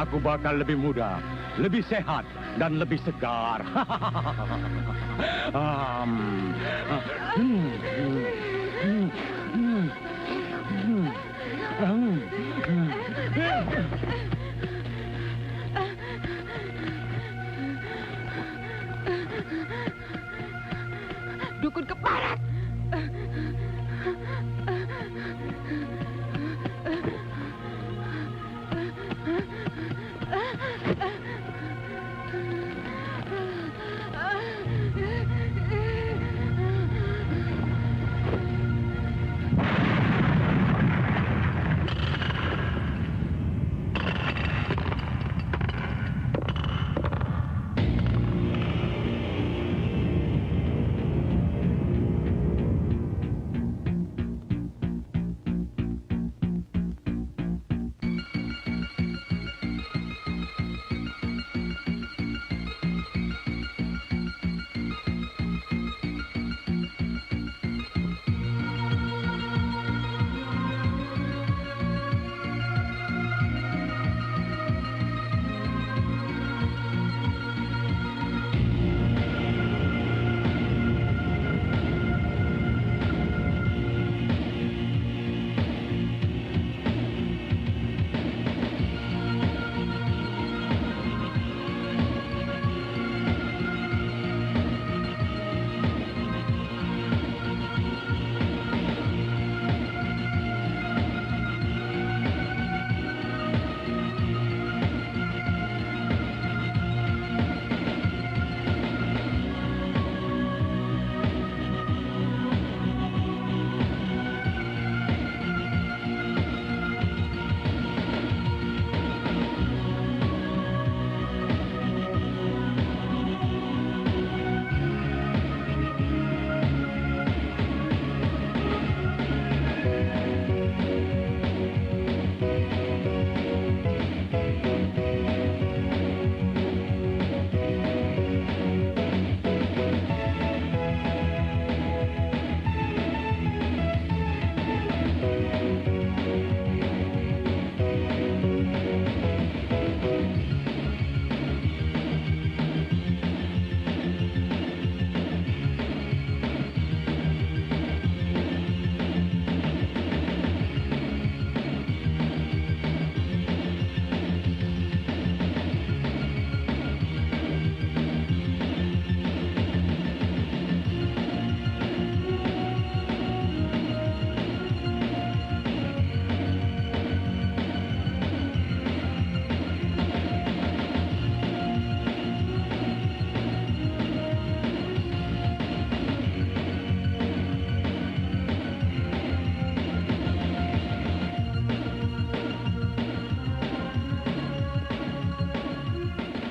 Aku bakal lebih muda, lebih sehat, dan lebih segar. Dukun keparat.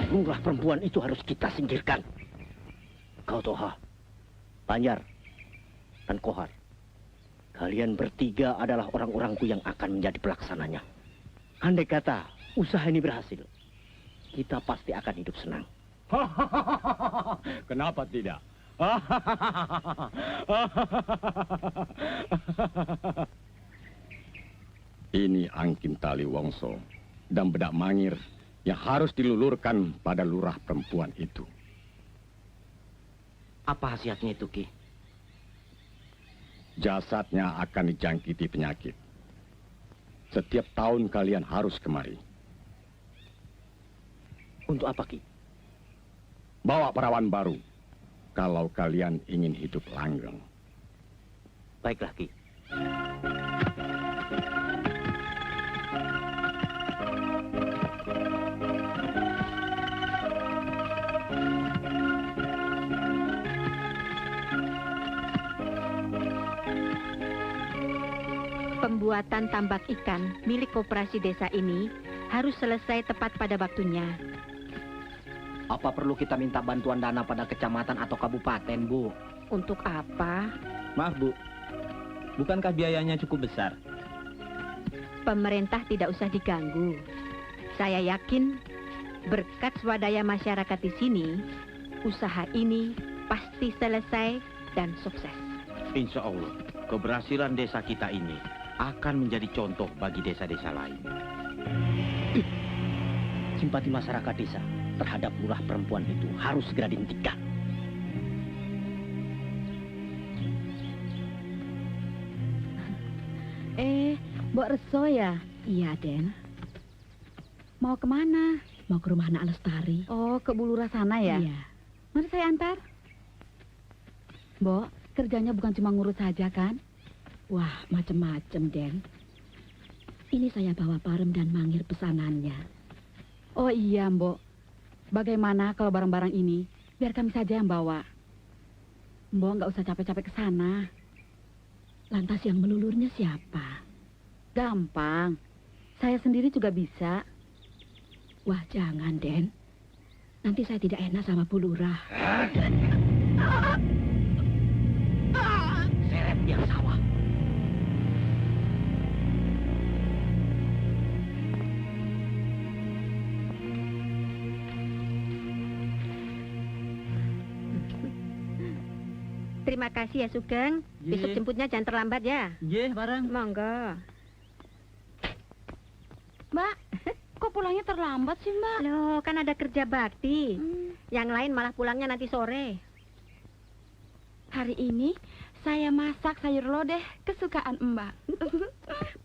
Lurah perempuan itu harus kita singkirkan. Kau Toha, Banjar, dan Kohar. Kalian bertiga adalah orang-orangku yang akan menjadi pelaksananya. Andai kata usaha ini berhasil, kita pasti akan hidup senang. Kenapa tidak? Ini angkin tali Wongso dan bedak mangir yang harus dilulurkan pada lurah perempuan itu. Apa khasiatnya itu, Ki? Jasadnya akan dijangkiti penyakit. Setiap tahun kalian harus kemari. Untuk apa, Ki? Bawa perawan baru, kalau kalian ingin hidup langgeng. Baiklah, Ki. Pembuatan tambak ikan milik koperasi desa ini harus selesai tepat pada waktunya. Apa perlu kita minta bantuan dana pada kecamatan atau kabupaten, Bu? Untuk apa? Maaf, Bu. Bukankah biayanya cukup besar? Pemerintah tidak usah diganggu. Saya yakin berkat swadaya masyarakat di sini, usaha ini pasti selesai dan sukses. Insya Allah, keberhasilan desa kita ini akan menjadi contoh bagi desa-desa lain. Simpati masyarakat desa terhadap lurah perempuan itu harus segera dihentikan. Mbok Reso ya? Iya, Den. Mau kemana? Mau ke rumah Nak Lestari. Oh, ke Bulura sana ya? Iya. Mari saya antar. Mbok, kerjanya bukan cuma ngurus saja kan? Wah, macem-macem, Den. Ini saya bawa parem dan mangir pesanannya. Oh iya, Mbok. Bagaimana kalau barang-barang ini biar kami saja yang bawa? Mbok nggak usah capek-capek ke sana. Lantas yang melulurnya siapa? Gampang. Saya sendiri juga bisa. Wah, jangan, Den. Nanti saya tidak enak sama Bu Lurah. Seret yang sawah. Terima kasih ya, Sugeng. Besok jemputnya jangan terlambat ya. Ye, barang. Monggo. Mbak, kok pulangnya terlambat sih, Mbak? Loh, kan ada kerja bakti. Yang lain malah pulangnya nanti sore. Hari ini saya masak sayur lodeh kesukaan Mbak.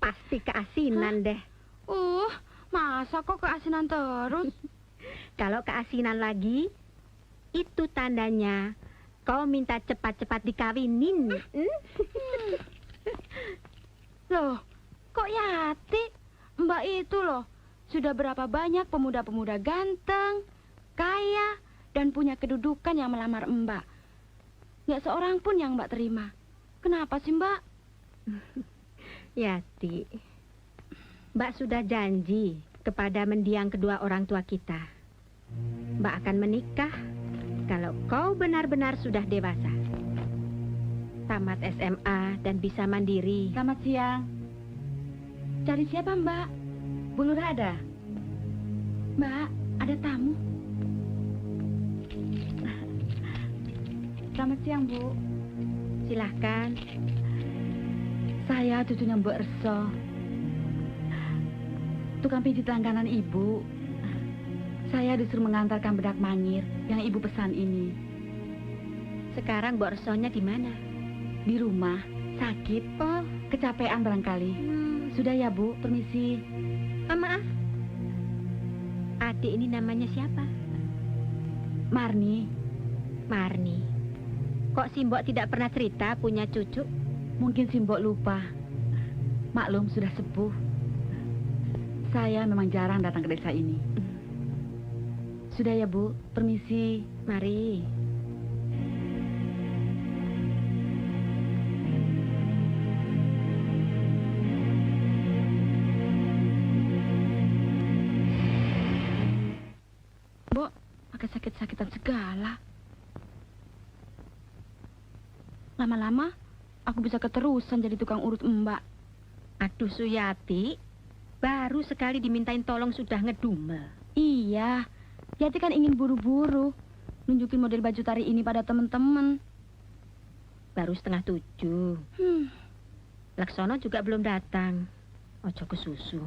Pasti keasinan deh. Masa kok keasinan terus? Kalau keasinan lagi, itu tandanya kau minta cepat-cepat dikawinin. Loh, kok Yati? Mbak itu loh, sudah berapa banyak pemuda-pemuda ganteng, kaya, dan punya kedudukan yang melamar Mbak. Nggak seorang pun yang Mbak terima. Kenapa sih, Mbak? Yati, Mbak sudah janji kepada mendiang kedua orang tua kita. Mbak akan menikah kalau kau benar-benar sudah dewasa. Tamat SMA dan bisa mandiri. Selamat siang. Cari siapa, Mbak? Bu Lurah ada? Mbak, ada tamu. Selamat siang, Bu. Silahkan. Saya cucunya Mbak Reso. Tukang pijit langganan Ibu. Saya disuruh mengantarkan bedak mangir yang Ibu pesan ini. Sekarang Mbok Resonya di mana? Di rumah, sakit. Oh, Kecapean barangkali. Sudah ya, Bu, permisi. Maaf. Adik ini namanya siapa? Marni. Marni. Kok si Mbok tidak pernah cerita punya cucu? Mungkin si Mbok lupa. Maklum, sudah sepuh. Saya memang jarang datang ke desa ini. Sudah ya, Bu, permisi. Mari. Mbok, pakai sakit-sakitan segala. Lama-lama, aku bisa keterusan jadi tukang urut Mbak. Aduh, Suyati. Baru sekali dimintain tolong sudah ngedumel. Iya, Yati kan ingin buru-buru nunjukin model baju tari ini pada teman-teman. Baru 6:30. Laksono juga belum datang. Ojo kesusu.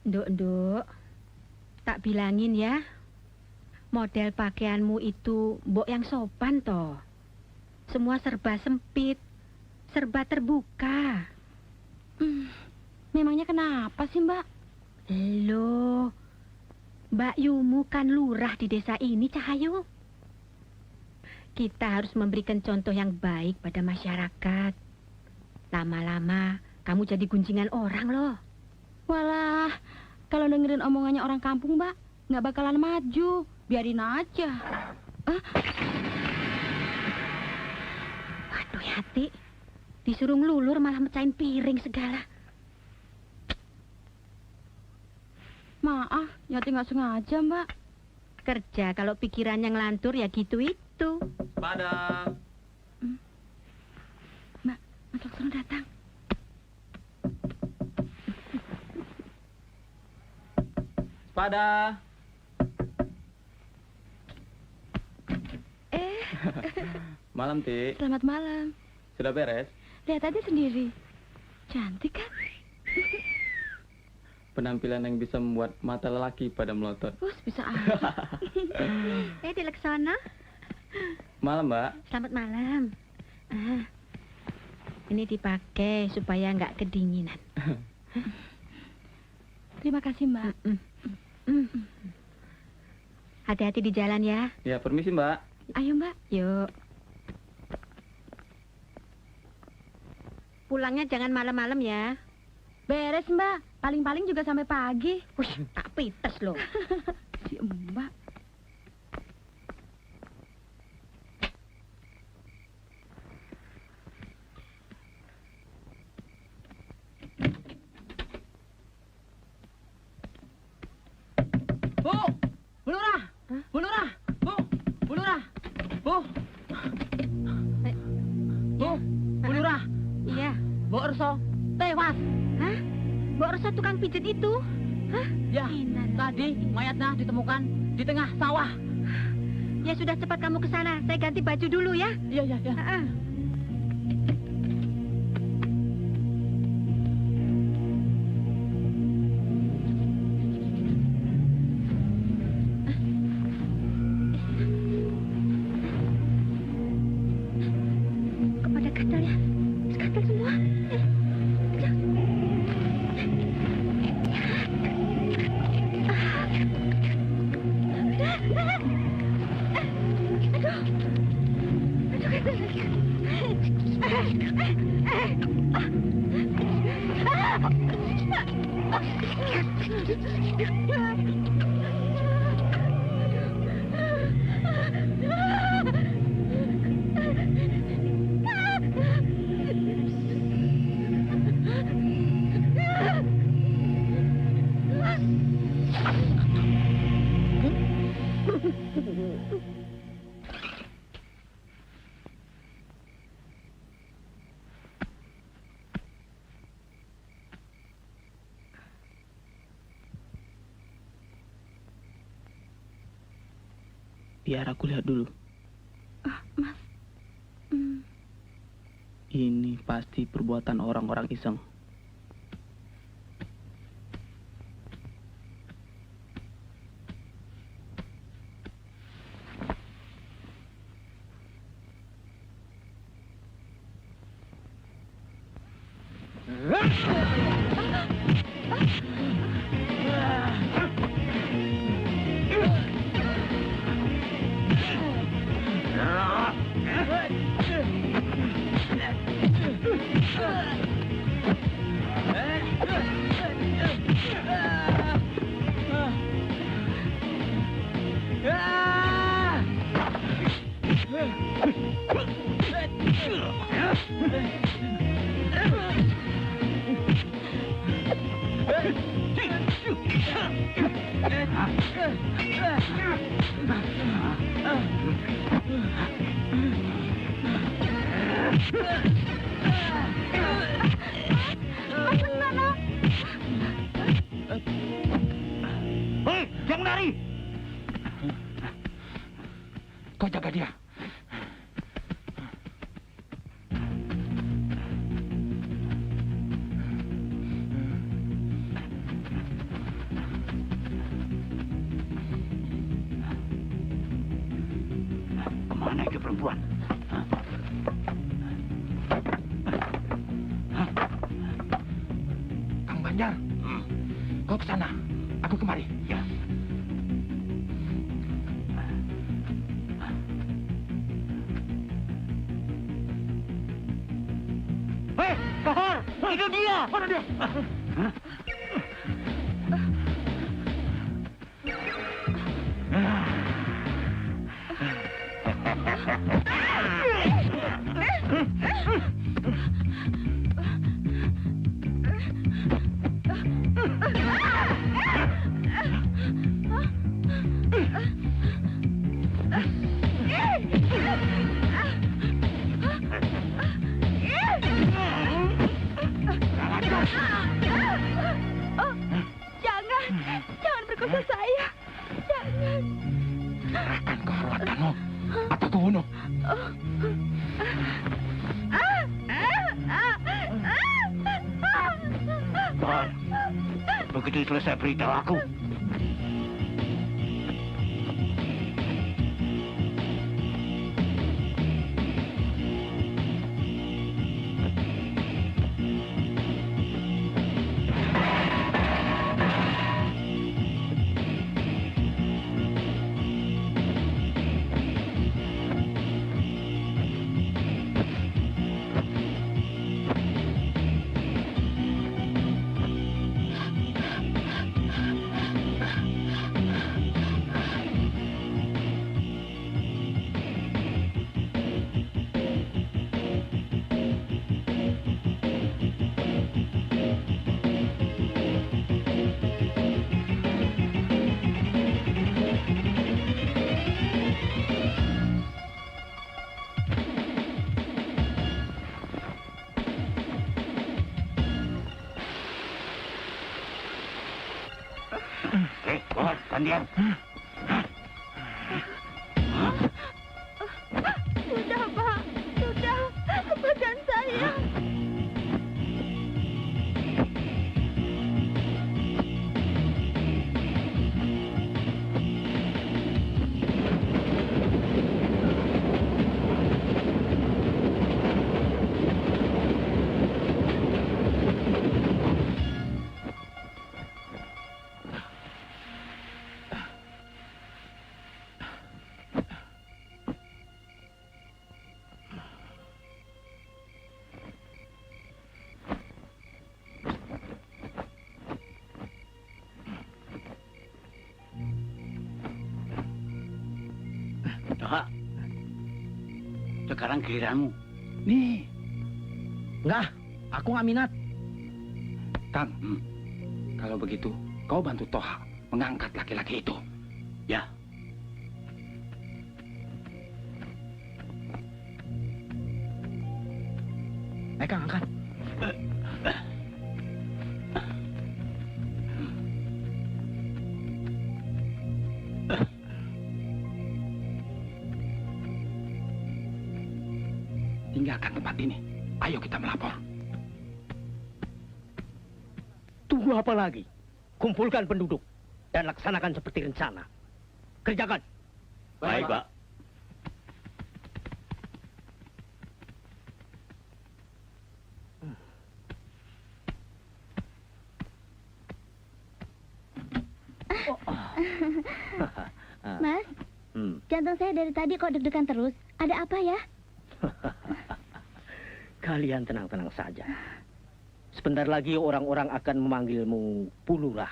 Nduk, tak bilangin ya. Model pakaianmu itu mbok yang sopan toh. Semua serba sempit, serba terbuka. Memangnya kenapa sih, Mbak? Loh, Mbak Yumu kan lurah di desa ini, Cahayu. Kita harus memberikan contoh yang baik pada masyarakat. Lama-lama kamu jadi gunjingan orang loh. Walah, kalau dengerin omongannya orang kampung, Mbak, nggak bakalan maju. Biarin aja. Waduh, Yati. Disuruh ngelulur malah mecahin piring segala. Maaf, Yati nggak sengaja, Mbak. Kerja kalau pikirannya ngelantur ya gitu itu. Padang. Mbak, Mas Laksono datang. Pada. Malam, Ti. Selamat malam. Sudah beres? Lihat aja sendiri. Cantik kan? Penampilan yang bisa membuat mata lelaki pada melotot. Bisa aja. Di Laksana. Malam, Mbak. Selamat malam. Ini dipakai supaya nggak kedinginan. Terima kasih, Mbak. Hati-hati di jalan ya. Ya, permisi, Mbak. Ayo, Mbak. Yuk. Pulangnya jangan malam-malam ya. Beres, Mbak. Paling-paling juga sampai pagi. Wih, tak pites loh. Si Mbak. Bu! Bu Lurah! Bu Lurah! Bu! Bu Lurah! Bu! Bu! Bu Lurah! Iya. Bu Erso tewas! Hah? Mbak Rosa tukang pijet itu? Hah? Ya, tadi mayatnya ditemukan di tengah sawah. Ya sudah, cepat kamu ke sana. Saya ganti baju dulu ya. Iya, iya, iya. Kepada gatal ya. Gatal semua. Biar aku lihat dulu. Mas. Ini pasti perbuatan orang-orang iseng. Hei, jangan lari! Kau jaga dia. Kemana itu perempuan? Kang Banjar, kau ke sana, aku kemari. Ya. Hei, Kohar, itu dia. Mana dia? Jangan perkosa saya. Jangan. Serahkan kehormatanmu atau kubunuh. Bahar, begitu selesai beritahu aku. Bahar, gantian. Sudah, Pak. Sudah. Badan saya. Toha, sekarang giliranmu. Nih. Enggak, aku nggak minat. Kang, kalau begitu kau bantu Toha mengangkat laki-laki itu. Ya. Kang, angkat. Tinggalkan tempat ini. Ayo kita melapor. Tunggu apa lagi? Kumpulkan penduduk dan laksanakan seperti rencana. Kerjakan. Baik, Pak. Mas, jantung saya dari tadi kok deg-degan terus. Ada apa ya? Kalian tenang-tenang saja. Sebentar lagi orang-orang akan memanggilmu Pulurah.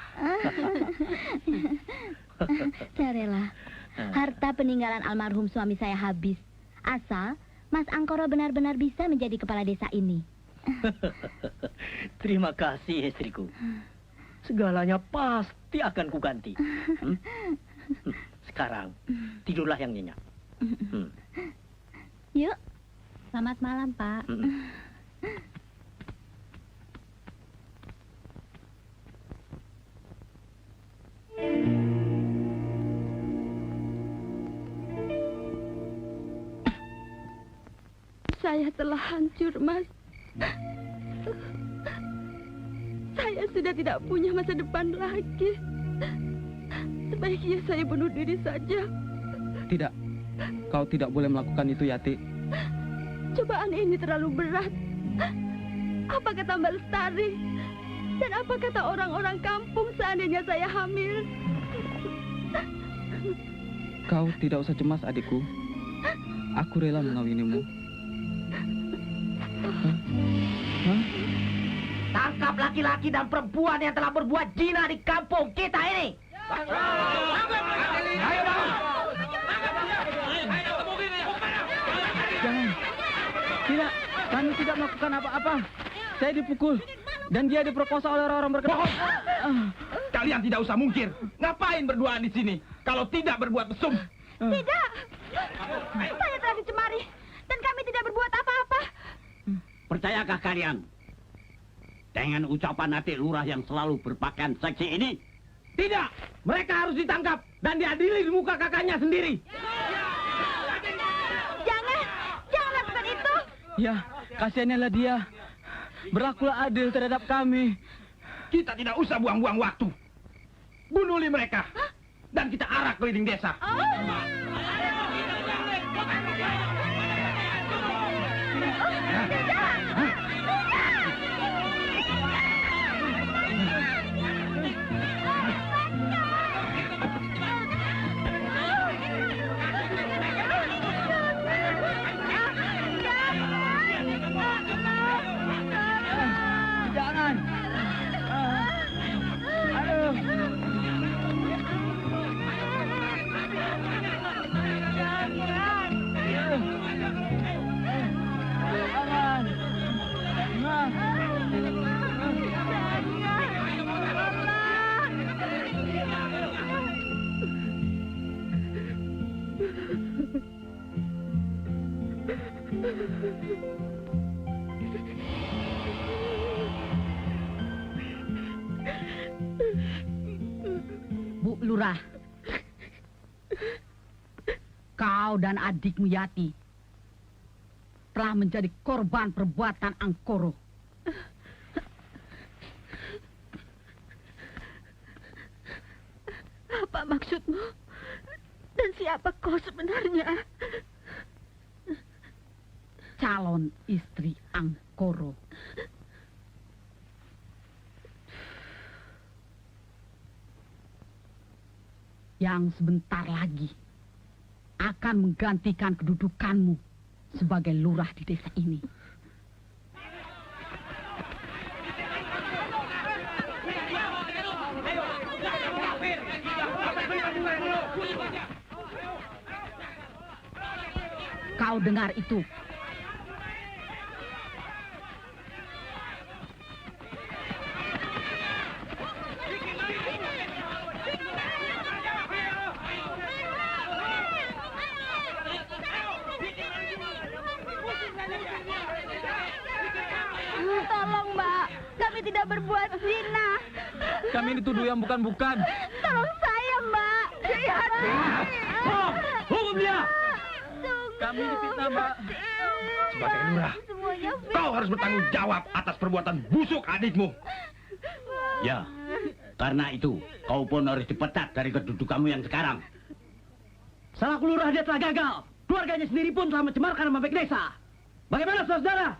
Saya rela. Harta peninggalan almarhum suami saya habis. Asal Mas Angkoro benar-benar bisa menjadi kepala desa ini. Terima kasih, istriku. Segalanya pasti akan kuganti. Sekarang, tidurlah yang nyenyak. Yuk. Selamat malam, Pak. Saya telah hancur, Mas. Saya sudah tidak punya masa depan lagi. Sebaiknya saya bunuh diri saja. Tidak. Kau tidak boleh melakukan itu, Yati. Cobaan ini terlalu berat. Apa kata Mbak Lestari? Dan apa kata orang-orang kampung seandainya saya hamil? Kau tidak usah cemas, adikku. Aku rela mengawinimu. Hah? Tangkap laki-laki dan perempuan yang telah berbuat zina di kampung kita ini. Jangan. Tidak, kami tidak melakukan apa-apa. Saya dipukul dan dia diperkosa oleh orang-orang berkedok. Kalian tidak usah mungkir. Ngapain berduaan di sini? Kalau tidak berbuat mesum. Tidak. Saya telah dicemari dan kami tidak berbuat apa-apa. Percayakah kalian dengan ucapan Atik Lurah yang selalu berpakaian seksi ini? Tidak. Mereka harus ditangkap dan diadili di muka kakaknya sendiri. Jangan. Ya, kasihanlah dia. Berlakulah adil terhadap kami. Kita tidak usah buang-buang waktu. Bunuhlah mereka. Dan kita arak keliling desa. Jangan. Aduh. Bu Lurah, kau dan adikmu Yati telah menjadi korban perbuatan Angkoro. Apa maksudmu? Dan siapa kau sebenarnya? Calon istri Angkoro. Yang sebentar lagi akan menggantikan kedudukanmu sebagai lurah di desa ini. Kau dengar itu? Tolong, Mbak. Kami tidak berbuat zina. Kami dituduh yang bukan-bukan. Tolong saya, Mbak. Hukum dia! Kami difitnah, Mbak. Sebagai lurah, kau harus bertanggung jawab atas perbuatan busuk adikmu. Ya, karena itu kau pun harus dipecat dari kedudukanmu yang sekarang. Salah lurah dia telah gagal. Keluarganya sendiri pun telah mencemarkan nama baik desa. Bagaimana, saudara?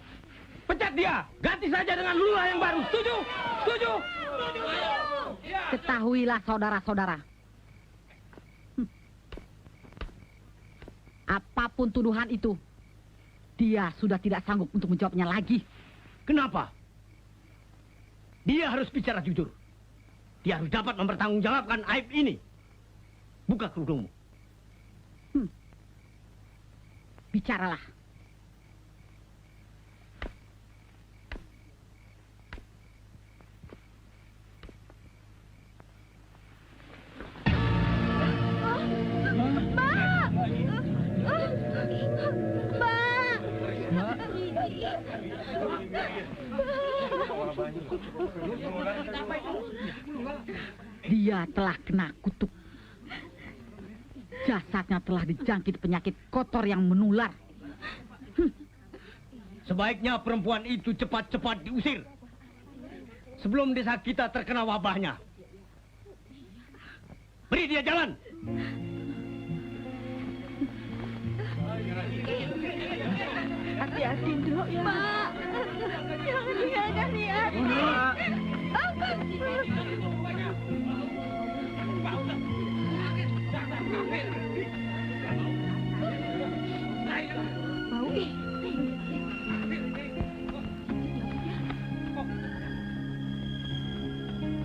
Pecat dia, ganti saja dengan lurah yang baru. Setuju? Setuju? Ketahuilah, saudara-saudara. Apapun tuduhan itu, dia sudah tidak sanggup untuk menjawabnya lagi. Kenapa? Dia harus bicara jujur. Dia harus dapat mempertanggungjawabkan aib ini. Buka kerudungmu. Bicaralah. Dia telah kena kutuk. Jasadnya telah dijangkit penyakit kotor yang menular. Sebaiknya perempuan itu cepat-cepat diusir. Sebelum desa kita terkena wabahnya. Beri dia jalan. Hati-hati, Nduk, ya. Mbak, jangan tinggalkan dia.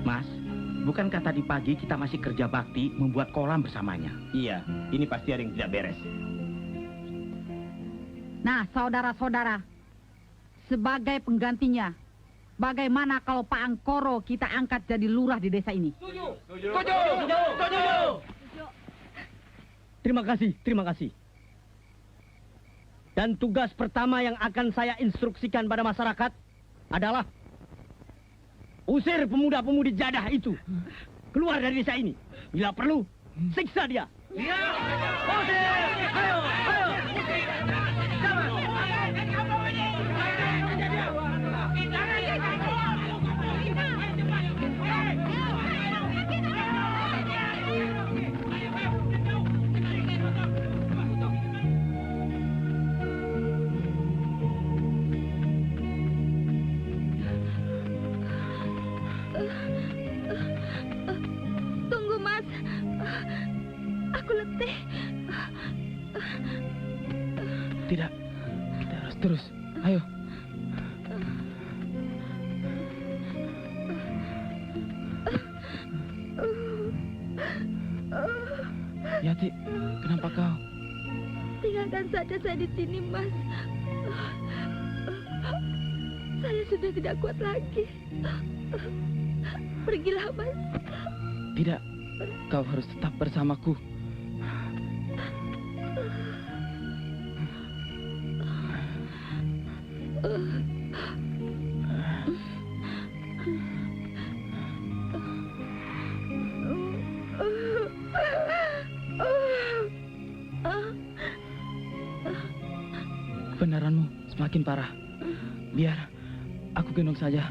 Mas, bukankah tadi pagi kita masih kerja bakti membuat kolam bersamanya? Iya, ini pasti ada yang tidak beres. Nah, saudara-saudara, sebagai penggantinya, bagaimana kalau Pak Angkoro kita angkat jadi lurah di desa ini? Setuju! Terima kasih. Dan tugas pertama yang akan saya instruksikan pada masyarakat adalah usir pemuda-pemudi jadah itu keluar dari desa ini. Bila perlu, siksa dia. Usir! Ayo! Tidak, kita harus terus. Ayo. Yati, kenapa kau? Tinggalkan saja saya di sini, Mas. Saya sudah tidak kuat lagi. Pergilah, Mas. Tidak, kau harus tetap bersamaku. Pendarahanmu semakin parah. Biar aku gendong saja.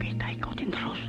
Kita ikutin terus.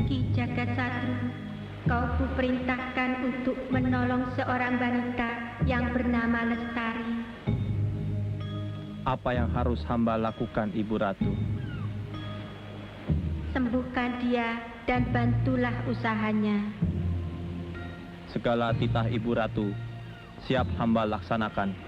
Ki Jagasatru, kau kuperintahkan untuk menolong seorang wanita yang bernama Lestari. Apa yang harus hamba lakukan, Ibu Ratu? Sembuhkan dia dan bantulah usahanya. Segala titah Ibu Ratu siap hamba laksanakan.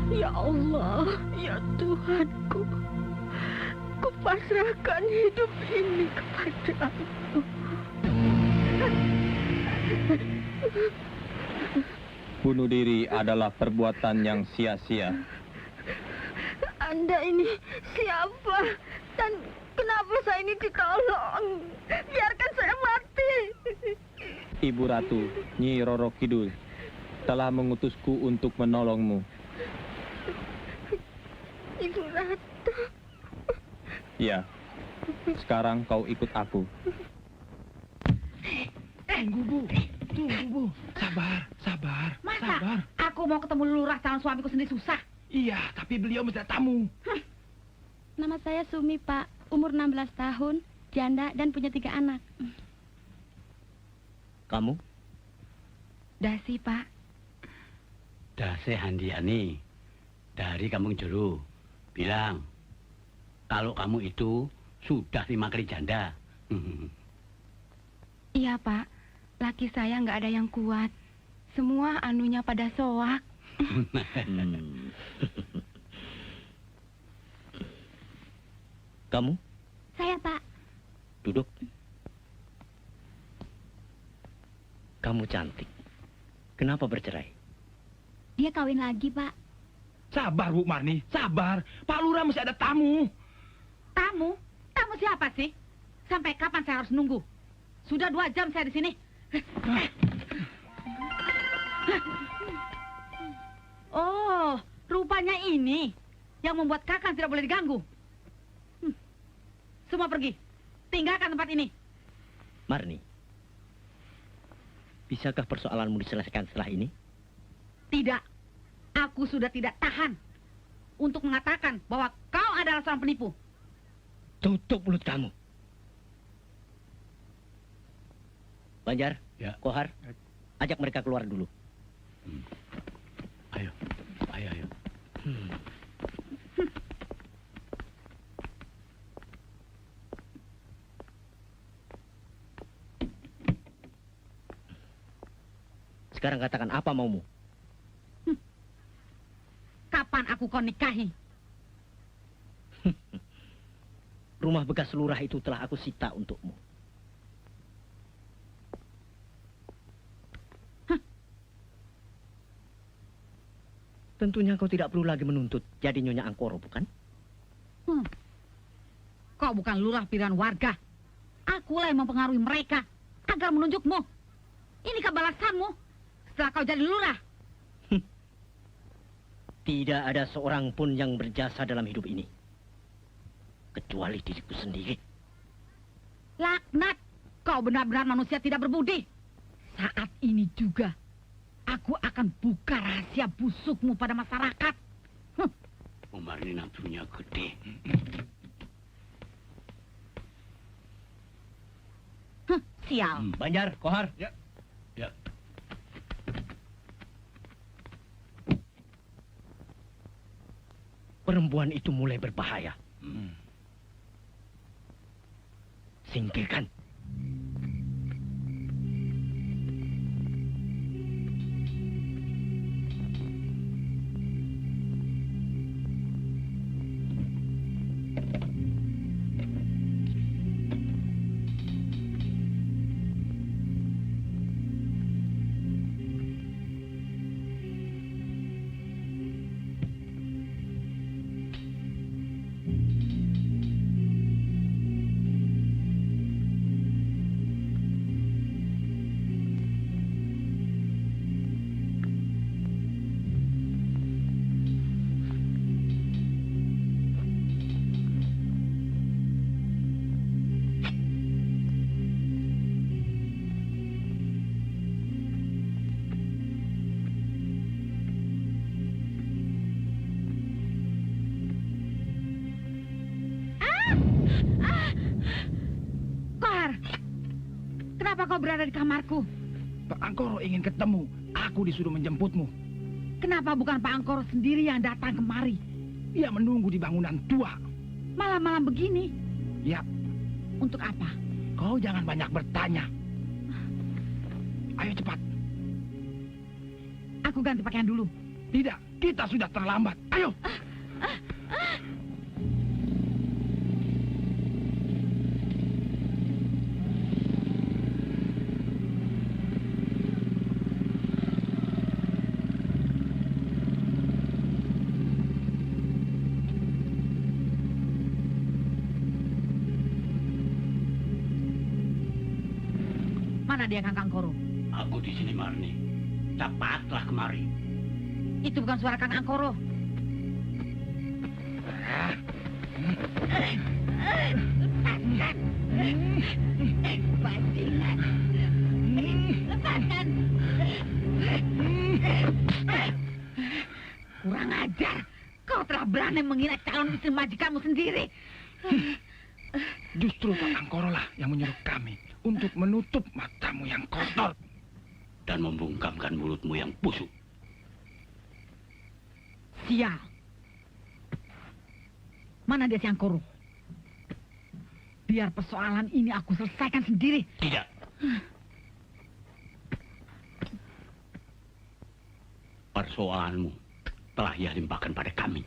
Ya Allah, ya Tuhanku, kupasrahkan hidup ini kepadamu. Bunuh diri adalah perbuatan yang sia-sia. Anda ini siapa? Dan kenapa saya ini ditolong? Biarkan saya mati. Ibu Ratu, Nyi Roro Kidul telah mengutusku untuk menolongmu. Ibu Ratu. Ya, sekarang kau ikut aku. Tunggu, Bu. Tunggu, Bu. Sabar, sabar, Masa sabar. aku mau ketemu lurah calon suamiku sendiri susah? Iya, tapi beliau minta tamu. Nama saya Sumi, Pak. Umur 16 tahun, janda dan punya 3 anak. Kamu? Dasi, Pak. Dase Handiani dari Kampung Jero bilang kalau kamu itu sudah 5 kali janda. Iya, Pak. Laki saya nggak ada yang kuat. Semua anunya pada soak. Kamu? Saya, Pak. Duduk. Kamu cantik. Kenapa bercerai? Dia kawin lagi, Pak. Sabar, Bu Marni. Sabar. Pak Lurah masih ada tamu. Tamu? Tamu siapa sih? Sampai kapan saya harus nunggu? Sudah 2 jam saya di sini. Oh, rupanya ini yang membuat Kakang tidak boleh diganggu. Semua pergi. Tinggalkan tempat ini. Marni, bisakah persoalanmu diselesaikan setelah ini? Tidak. Aku sudah tidak tahan untuk mengatakan bahwa kau adalah seorang penipu. Tutup mulut kamu. Banjar, Ya. Kohar, ajak mereka keluar dulu. Ayo. Sekarang katakan apa maumu? Kapan aku kau nikahi? Rumah bekas lurah itu telah aku sita untukmu. Tentunya kau tidak perlu lagi menuntut jadi Nyonya Angkoro, bukan? Kau bukan lurah pilihan warga. Akulah yang mempengaruhi mereka agar menunjukmu. Ini balasanmu setelah kau jadi lurah. Tidak ada seorang pun yang berjasa dalam hidup ini. Kecuali diriku sendiri. Laknat, kau benar-benar manusia tidak berbudi. Saat ini juga, aku akan buka rahasia busukmu pada masyarakat. Umar ini nafsunya gede. Sial. Banjar, Kohar. Ya. Perempuan itu mulai berbahaya. Singkirkan. Kohar, kenapa kau berada di kamarku? Pak Angkoro ingin ketemu. Aku disuruh menjemputmu. Kenapa bukan Pak Angkoro sendiri yang datang kemari? Dia menunggu di bangunan tua. Malam-malam begini, Ya, untuk apa? kau jangan banyak bertanya. Ayo cepat. Aku ganti pakaian dulu. Tidak, kita sudah terlambat. Ayo. Mana dia Kakang Koro? Aku di sini, Marni. Cepatlah kemari. Itu bukan suara Kakang Koro. Bajingan. Lepaskan. Kurang ajar. Kau telah berani menghina calon istri majikanmu sendiri. Justru Pak Angkoro lah yang menyuruh kami untuk menutup matamu yang kotor. Dan membungkamkan mulutmu yang busuk. Sial. Mana dia si Angkoro? Biar persoalan ini aku selesaikan sendiri. Tidak. Persoalanmu telah ia limpahkan pada kami.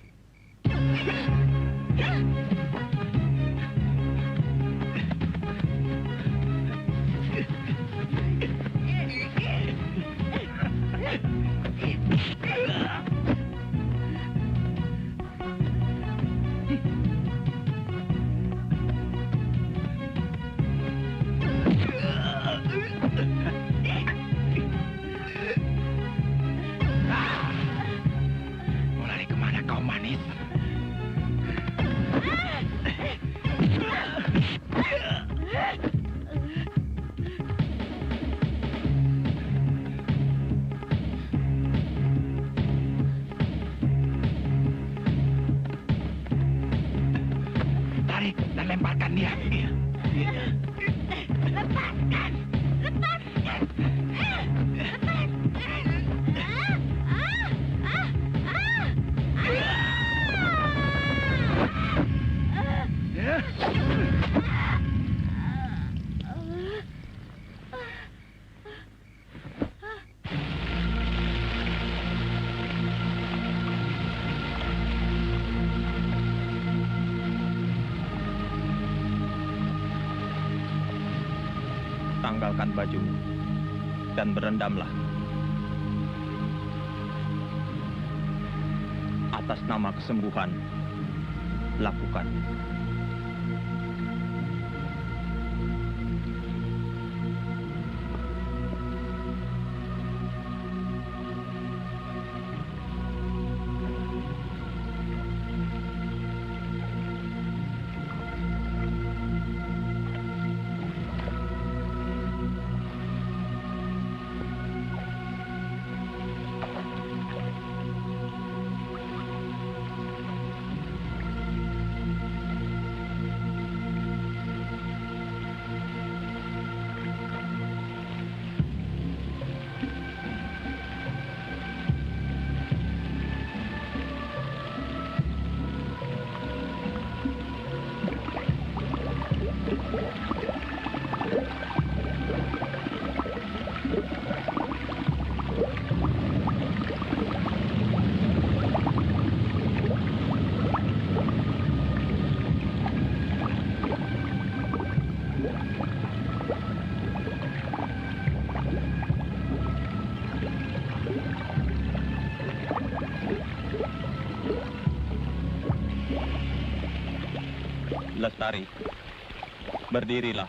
Tanggalkan baju dan berendamlah. Atas nama kesembuhan, lakukan. Lestari, berdirilah.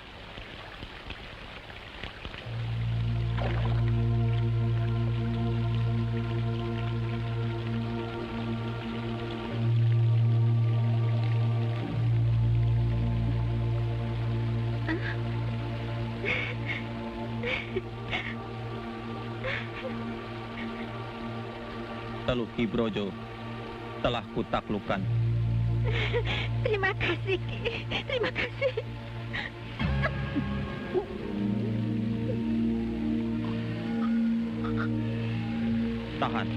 Teluk Ki Brojo telah kutaklukkan. Terima kasih, Ki. Terima kasih. Tahan.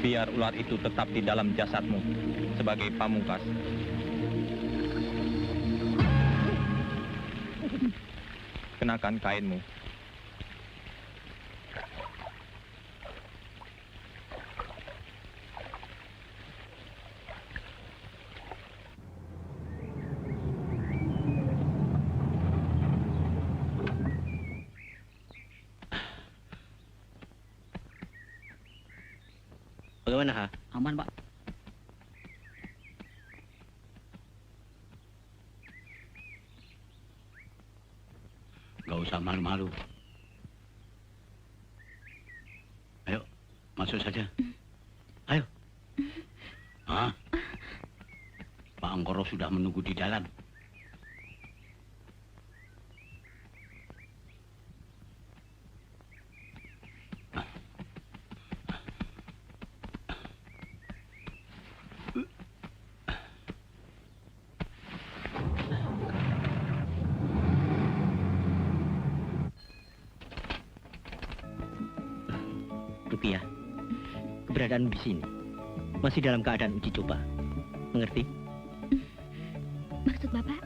Biar ular itu tetap di dalam jasadmu sebagai pamungkas. Kenakan kainmu. Bagaimana, Ha? Aman, Pak. Gak usah malu-malu. Ayo, masuk saja. Ayo. Hah? Pak Anggoro sudah menunggu di dalam. Rupiah, keberadaanmu di sini masih dalam keadaan uji coba. Mengerti? Maksud Bapak?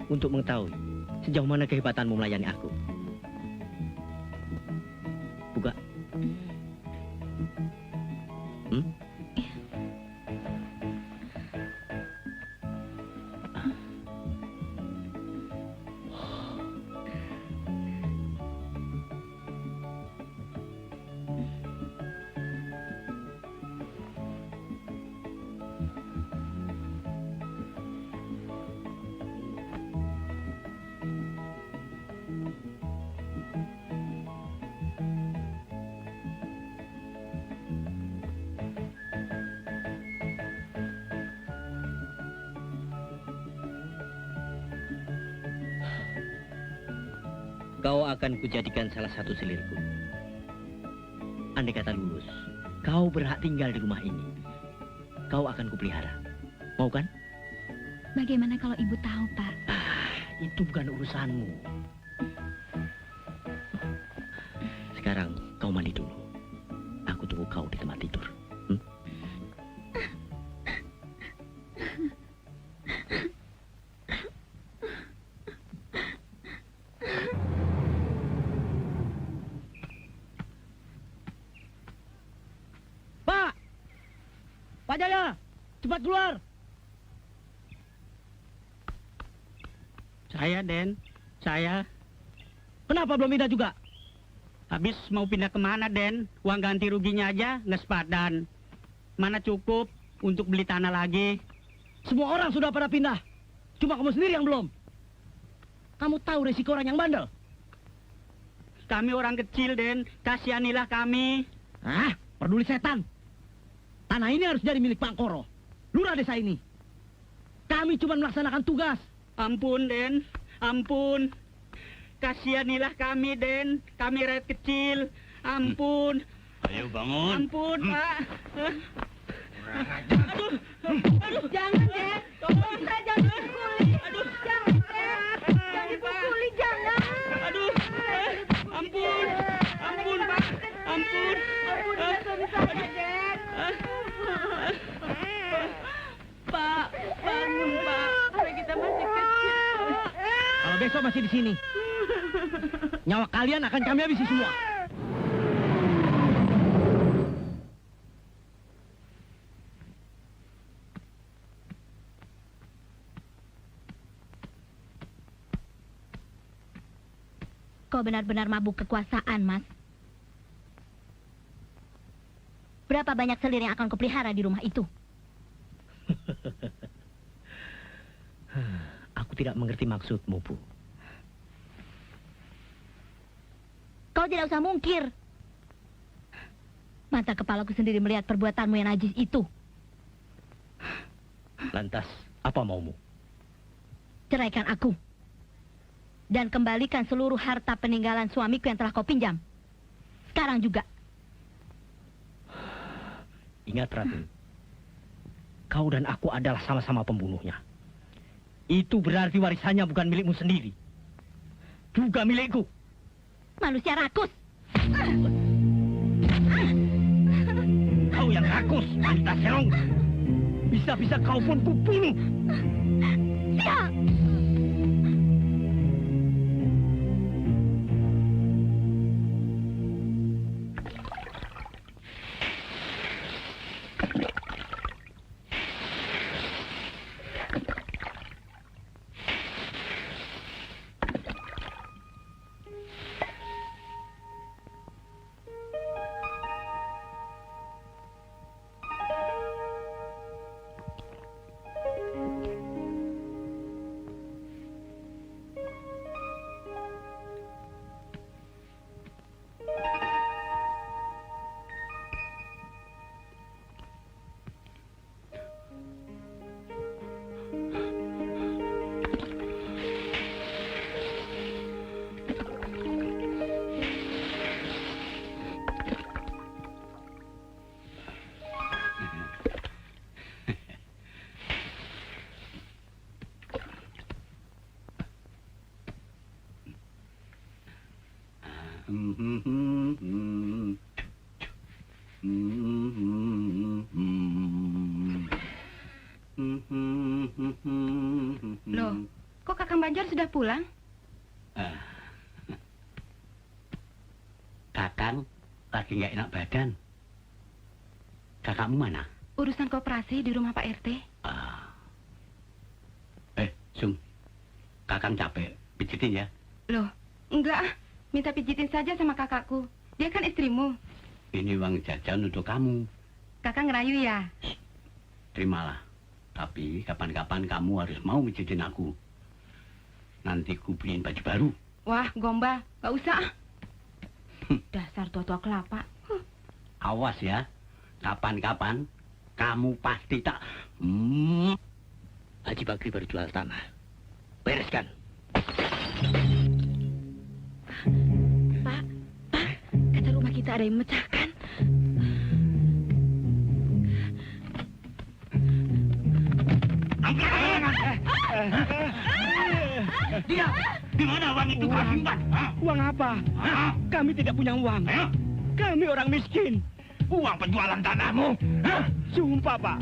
Untuk mengetahui sejauh mana kehebatanmu melayani aku. Buka. Kau akan kujadikan salah satu selirku. Andai kata lulus, kau berhak tinggal di rumah ini. Kau akan kupelihara. Mau kan? Bagaimana kalau Ibu tahu, Pak? Itu bukan urusanmu. Sekarang kau mandi dulu. Aku tunggu kau di tempat tidur. Pak Jaya! cepat keluar. Saya, Den. Saya. Kenapa belum pindah juga? Habis mau pindah kemana, Den? Uang ganti ruginya aja nggak sepadan. Mana cukup untuk beli tanah lagi? Semua orang sudah pada pindah. Cuma kamu sendiri yang belum. Kamu tahu resiko orang yang bandel? Kami orang kecil, Den. Kasihanilah kami. Ah, peduli setan. Tanah ini harus jadi milik Pak Koro, lurah desa ini. Kami cuma melaksanakan tugas. Ampun, Den. Ampun. Kasihanilah kami, Den. Kami rakyat kecil. Ampun. Ayo bangun. Ampun, Pak. Aduh, jangan, Den. Kita jangan dipukuli. Jangan, Den. Jangan dipukuli, jangan. Aduh. Ampun. Ampun, Pak. Ampun. Ampun, suami saya, Den. Pak, bangun, Pak. Kita masih kecil. Kalau besok masih di sini, nyawa kalian akan kami habisi semua. Kau benar-benar mabuk kekuasaan, Mas. Berapa banyak selir yang akan kau pelihara di rumah itu? Aku tidak mengerti maksudmu, Bu. Kau tidak usah mungkir. Mata kepalaku sendiri melihat perbuatanmu yang najis itu. Lantas, apa maumu? Ceraikan aku. Dan kembalikan seluruh harta peninggalan suamiku yang telah kau pinjam. Sekarang juga. Ingat, Ratu. Kau dan aku adalah sama-sama pembunuhnya. Itu berarti warisannya bukan milikmu sendiri. Juga milikku. Manusia rakus. Kau yang rakus, wanita serong. Bisa-bisa kau pun kubunuh. Siap. Loh, kok Kakang Banjar sudah pulang? Kakang lagi nggak enak badan. Kakakmu mana? Urusan koperasi di rumah Pak RT. Sum. Kakang capek. Pijitin ya. Loh, enggak. Minta pijitin saja sama kakakku. Dia kan istrimu. Ini uang jajan untuk kamu. Kakak ngerayu ya? Terimalah. Tapi kapan-kapan kamu harus mau pijitin aku. Nanti ku beliin baju baru. Wah, gombal. Gak usah. Dasar tua-tua kelapa. Awas ya. Kapan-kapan kamu pasti tak... Haji Bakri baru jual tanah. Bereskan. Pak, kaca rumah kita ada yang memecahkan. Dia, di mana uang itu kau simpan? Uang apa? Kami tidak punya uang. Kami orang miskin. Uang penjualan tanahmu? Sumpah, Pak.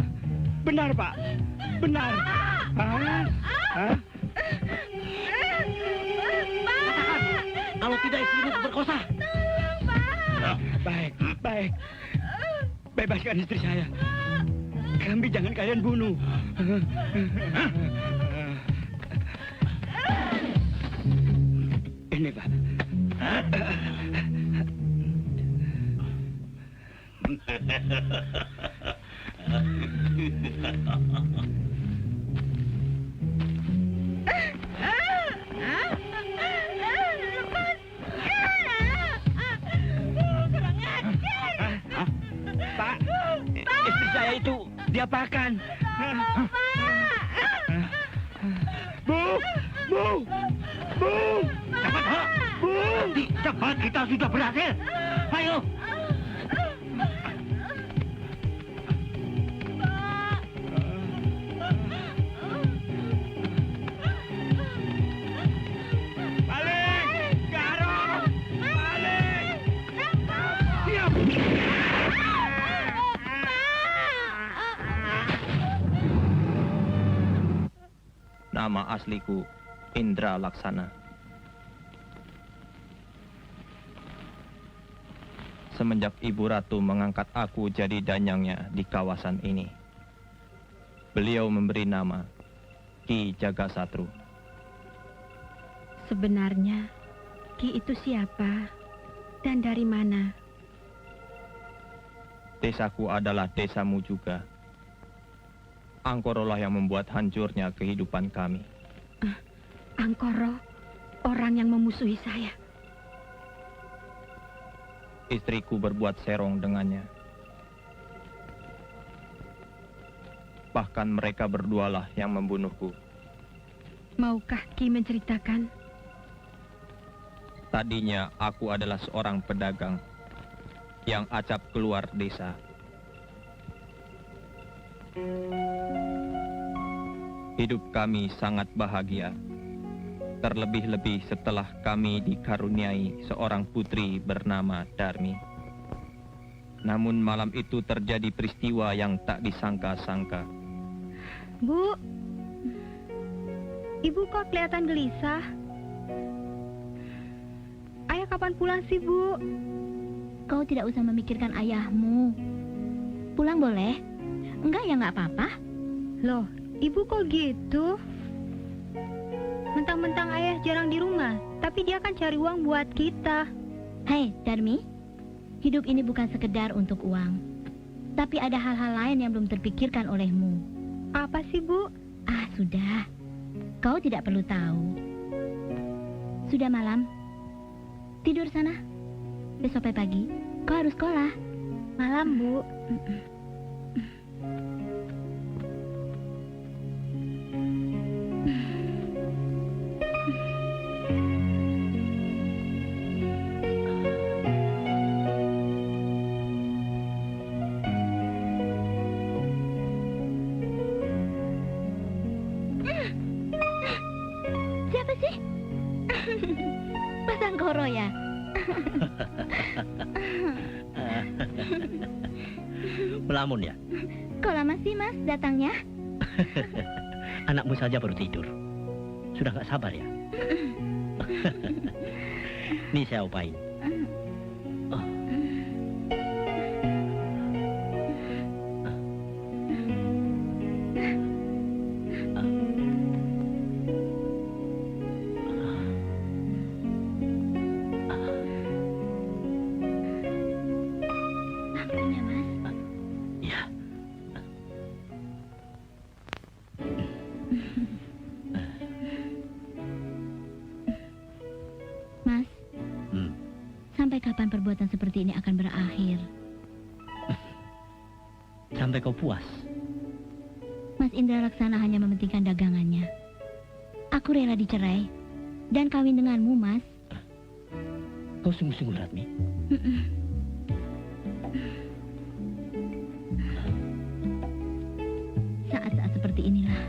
Benar, Pak. Benar. Katakan, kalau tidak istrimu berkosa. Pak. Baik, baik. Bebaskan istri saya. Kami jangan kalian bunuh. Ini, Pak. Pak, istri saya itu diapakan? Bu! Cepat, Pak! Bu! Cepat, kita sudah berhasil! Ayo! Nama asliku Indra Laksana. Semenjak Ibu Ratu mengangkat aku jadi danyangnya di kawasan ini, beliau memberi nama Ki Jagasatru. Sebenarnya, Ki itu siapa dan dari mana? Desaku adalah desamu juga. Angkorolah yang membuat hancurnya kehidupan kami. Angkoro, orang yang memusuhi saya. Istriku berbuat serong dengannya. Bahkan mereka berdualah yang membunuhku. Maukah Ki menceritakan? Tadinya aku adalah seorang pedagang yang acap keluar desa. Hidup kami sangat bahagia, terlebih-lebih setelah kami dikaruniai seorang putri bernama Darmi. Namun malam itu terjadi peristiwa yang tak disangka-sangka. Bu, Ibu kok kelihatan gelisah? Ayah kapan pulang sih, Bu? Kau tidak usah memikirkan ayahmu. Pulang boleh? Enggak ya, nggak apa-apa. Loh, Ibu kok gitu? Mentang-mentang ayah jarang di rumah, tapi dia kan cari uang buat kita. Hei, Darmi, hidup ini bukan sekedar untuk uang. Tapi ada hal-hal lain yang belum terpikirkan olehmu. Apa sih, Bu? Ah, sudah. Kau tidak perlu tahu. Sudah malam. Tidur sana. Besok pagi, kau harus sekolah. Malam, Bu. Siapa sih? Mas Angkoro ya? Melamun ya? Kok lama sih, Mas, datangnya? Anakmu saja baru tidur. Sudah gak sabar ya? Nih saya upain. Lampunya, Mas. Ya. Mas, sampai kapan perbuatan seperti ini akan berakhir? Sampai kau puas. Mas Indra Laksana hanya mementingkan dagangannya. Aku rela dicerai dan kawin denganmu, Mas. Kau sungguh-sungguh, Ratmi. Saat-saat seperti inilah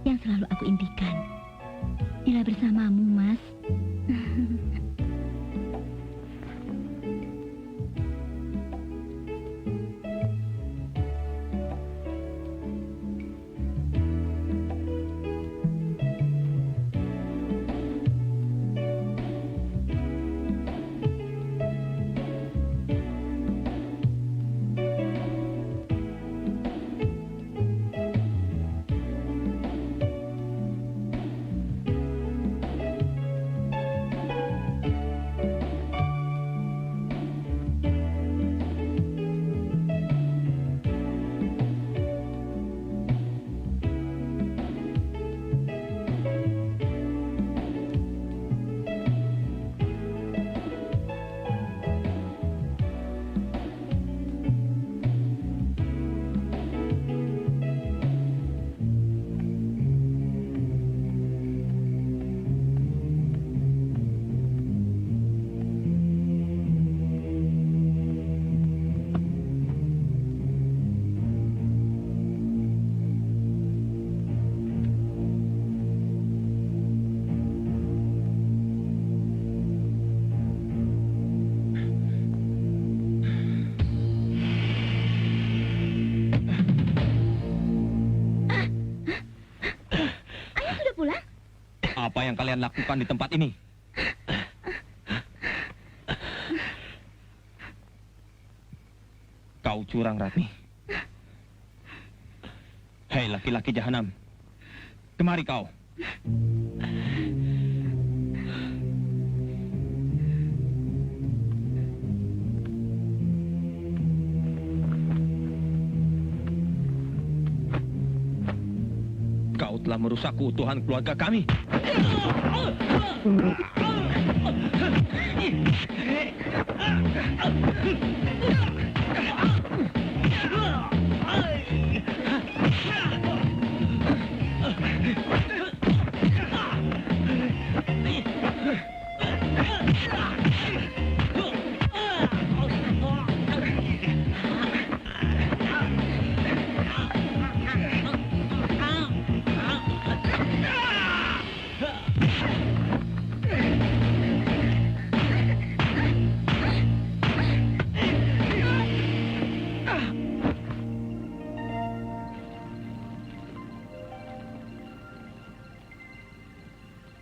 yang selalu aku impikan. Bila bersamamu, Mas. Apa yang kalian lakukan di tempat ini? Kau curang, Ratni. Hei, laki-laki jahanam. Kemari kau. Kau telah merusak keutuhan keluarga kami.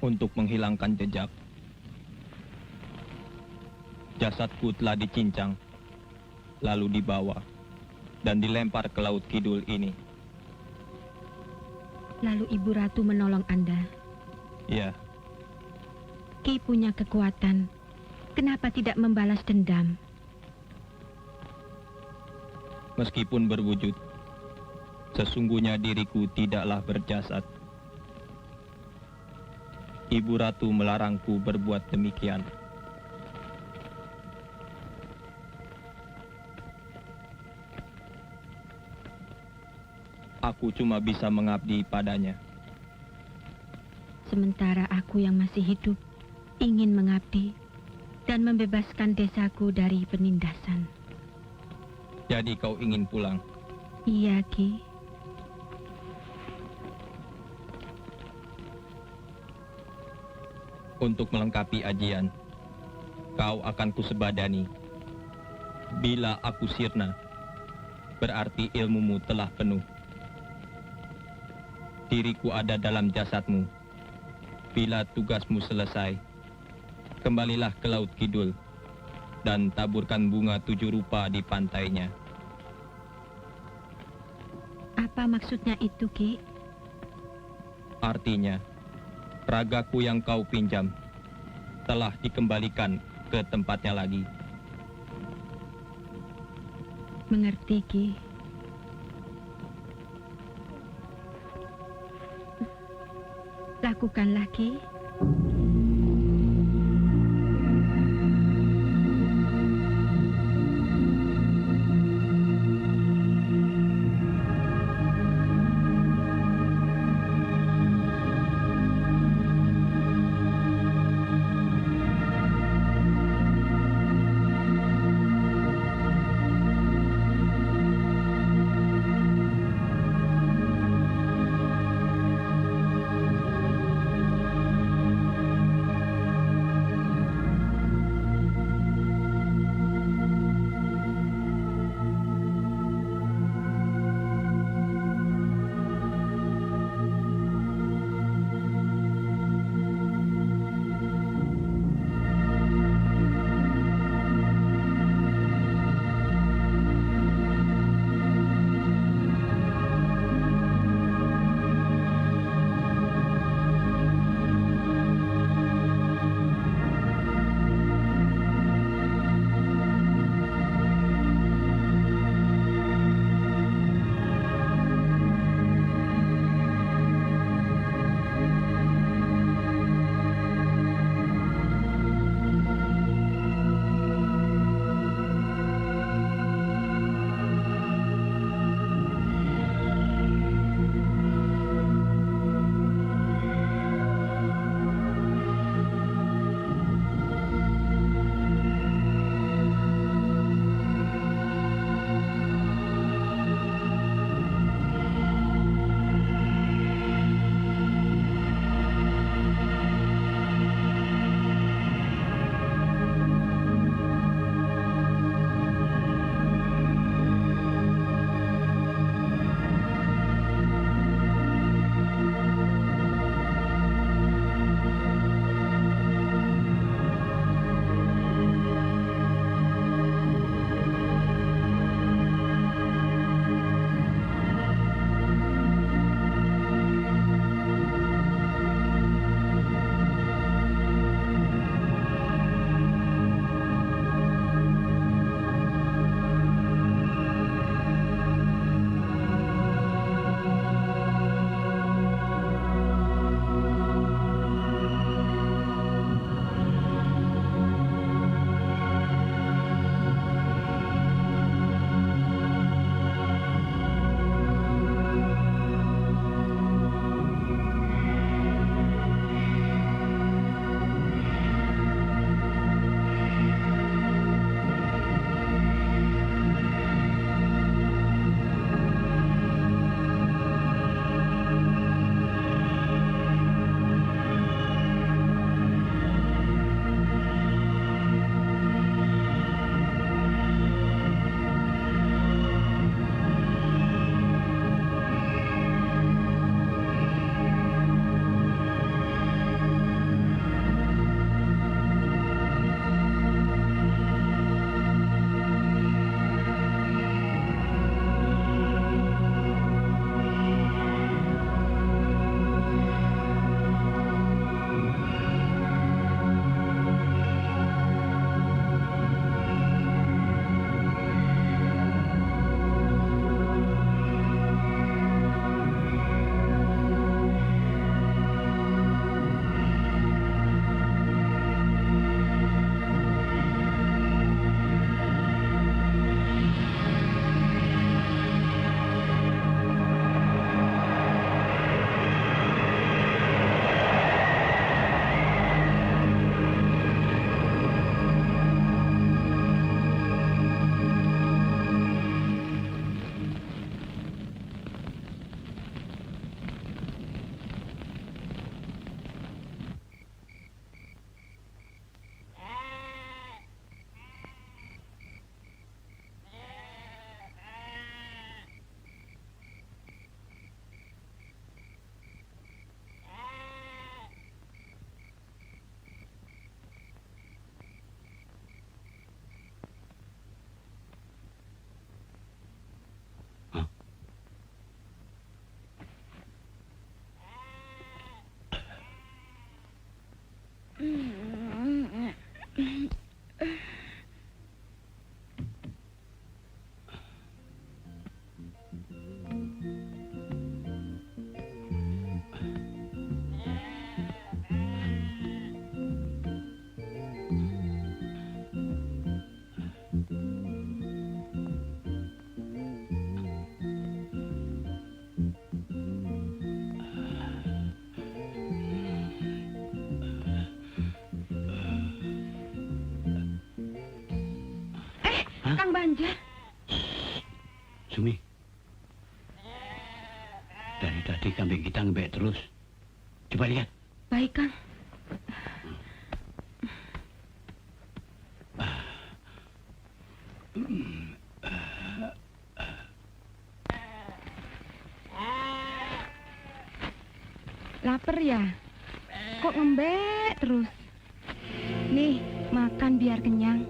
Untuk menghilangkan jejak, jasadku telah dicincang, lalu dibawa dan dilempar ke Laut Kidul ini. Lalu Ibu Ratu menolong Anda. Ya, Ki punya kekuatan. Kenapa tidak membalas dendam? meskipun berwujud, sesungguhnya diriku tidaklah berjasad. Ibu Ratu melarangku berbuat demikian. Aku cuma bisa mengabdi padanya. Sementara aku yang masih hidup ingin mengabdi dan membebaskan desaku dari penindasan. Jadi kau ingin pulang? Iya, Ki. Untuk melengkapi ajian, kau akan kusebadani. Bila aku sirna, berarti ilmumu telah penuh. Diriku ada dalam jasadmu. Bila tugasmu selesai, kembalilah ke Laut Kidul dan taburkan bunga 7 rupa di pantainya. Apa maksudnya itu, Ki? Artinya, ragaku yang kau pinjam telah dikembalikan ke tempatnya lagi. Mengerti, Ki. Lakukanlah, Ki. Banjar. Sumi. Dari tadi kambing kita ngebek terus. Coba lihat. Baik, Kang. Laper ya? Kok ngembek terus? Nih, makan biar kenyang.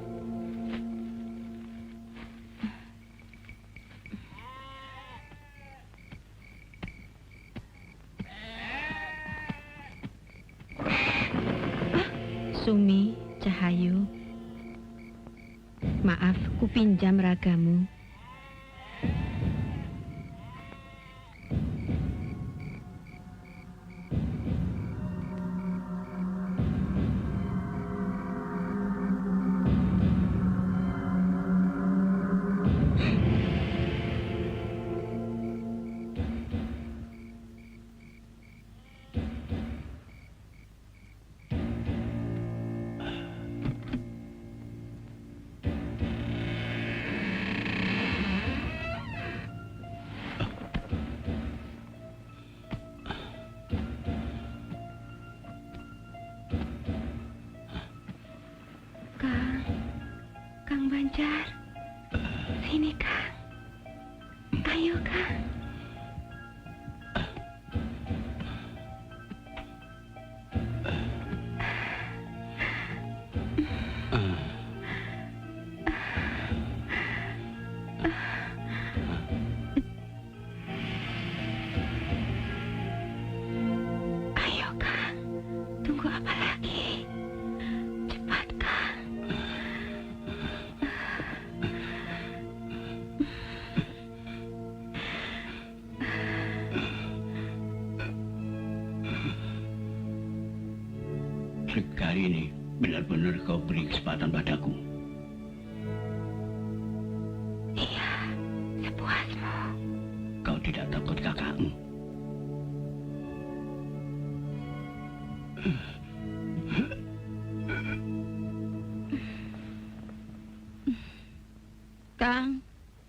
Sumi, Cahayu. Maaf, ku pinjam ragamu. Kang Banjar. Sini, Kang. Ayo, Kang. Ayo, Kang. Tunggu apa lagi? Cepat, Kang. Sekali ini benar-benar kau beri kesempatan padaku. Iya, sepuasmu. Kau tidak takut kakakmu.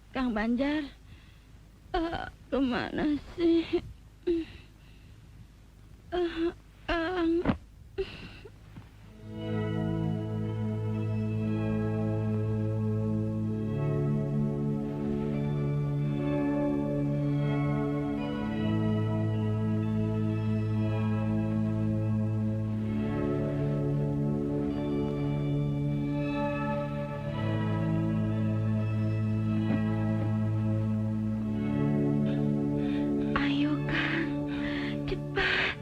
Kang Banjar. Kemana sih? Kang. Ayo, Kang. Cepat.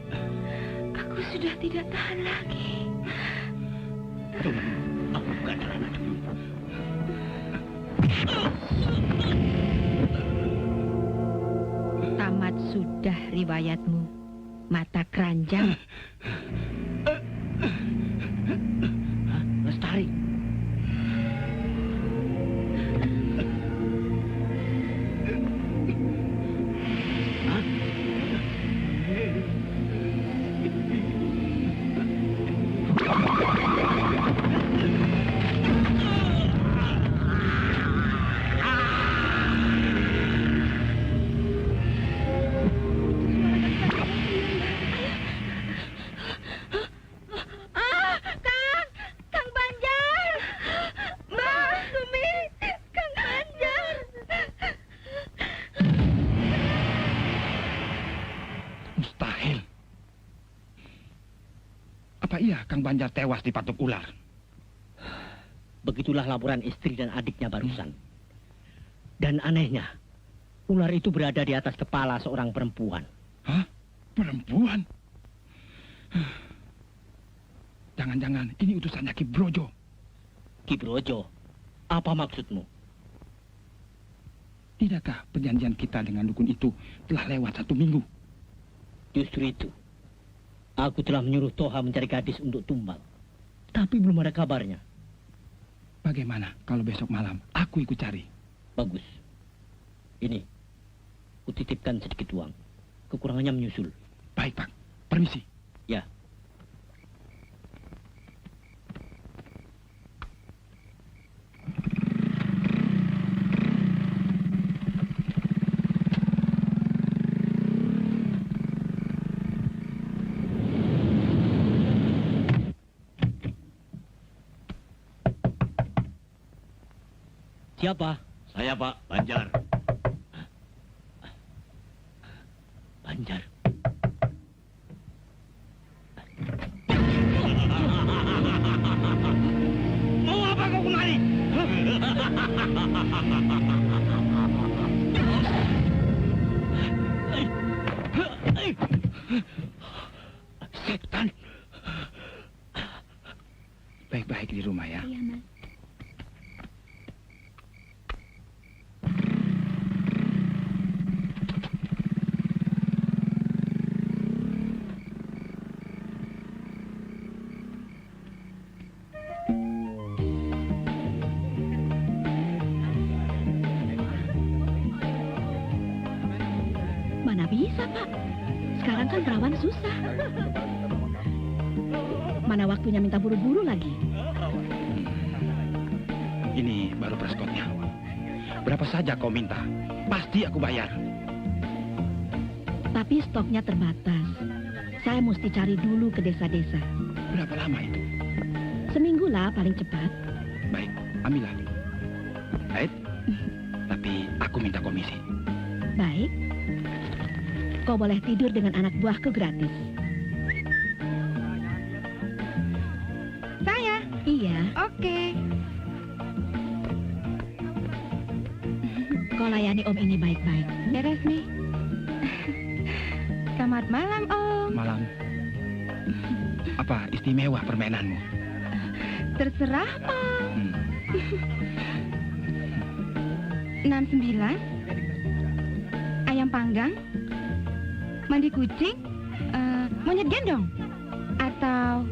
Aku sudah tidak tahan lagi. Tunggu, aku buka celana dulu. Tamat sudah riwayatmu, mata keranjang. Lestari. Kang Banjar. Mbak Sumi, Kang Banjar. Mustahil. Apa iya Kang Banjar tewas dipatuk ular? Begitulah laporan istri dan adiknya barusan. Dan anehnya, ular itu berada di atas kepala seorang perempuan. Hah? Perempuan? Jangan-jangan ini utusannya Ki Brojo. Ki Brojo, apa maksudmu? Tidakkah perjanjian kita dengan dukun itu telah lewat 1 minggu? Justru itu. Aku telah menyuruh Toha mencari gadis untuk tumbal. Tapi belum ada kabarnya. Bagaimana kalau besok malam aku ikut cari? Bagus. Ini, kutitipkan sedikit uang. Kekurangannya menyusul. Baik, Pak. Permisi. Ya. Siapa? Saya Pak, Banjar. Banjar. Mau apa kau kemari? Setan. Baik-baik di rumah ya. Iya, Mas. Mana bisa, Pak? Sekarang kan rawan susah. Mana waktunya minta buru-buru lagi. Ini baru preskotnya. Berapa saja kau minta? Pasti aku bayar. Tapi stoknya terbatas. Saya mesti cari dulu ke desa-desa. Berapa lama itu? Seminggu lah paling cepat. Baik, ambillah. Baik. Tapi aku minta komisi. Baik. Kau boleh tidur dengan anak buahku gratis. Saya? Iya. Oke. Kau layani Om ini baik-baik. Beres nih. Selamat malam, Om. Malam. Apa istimewa permainanmu? Terserah, Om. 69. Ayam panggang. Mandi kucing. Monyet gendong. Atau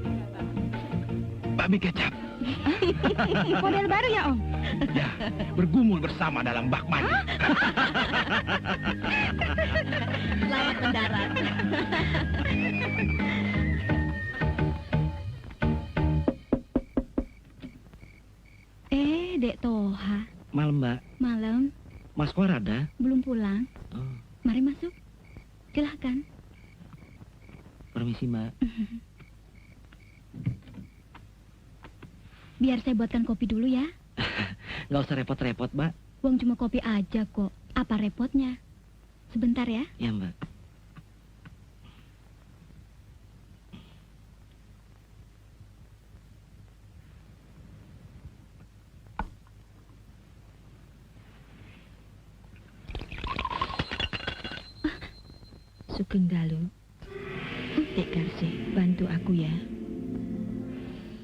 Babi kecap. model baru ya, Om? Ya, bergumul bersama dalam bak mandi. Selamat mendarat. Dek Toha. Malam, Mbak. Malam. Mas Kohar ada? Belum pulang. Oh, Mari masuk. Silahkan. permisi, Mbak. Biar saya buatkan kopi dulu ya. Nggak usah repot-repot, Mbak. Uang cuma kopi aja kok. Apa repotnya? Sebentar ya. Ya, Mbak. Sugeng Dalu. Dek Karsi, bantu aku ya.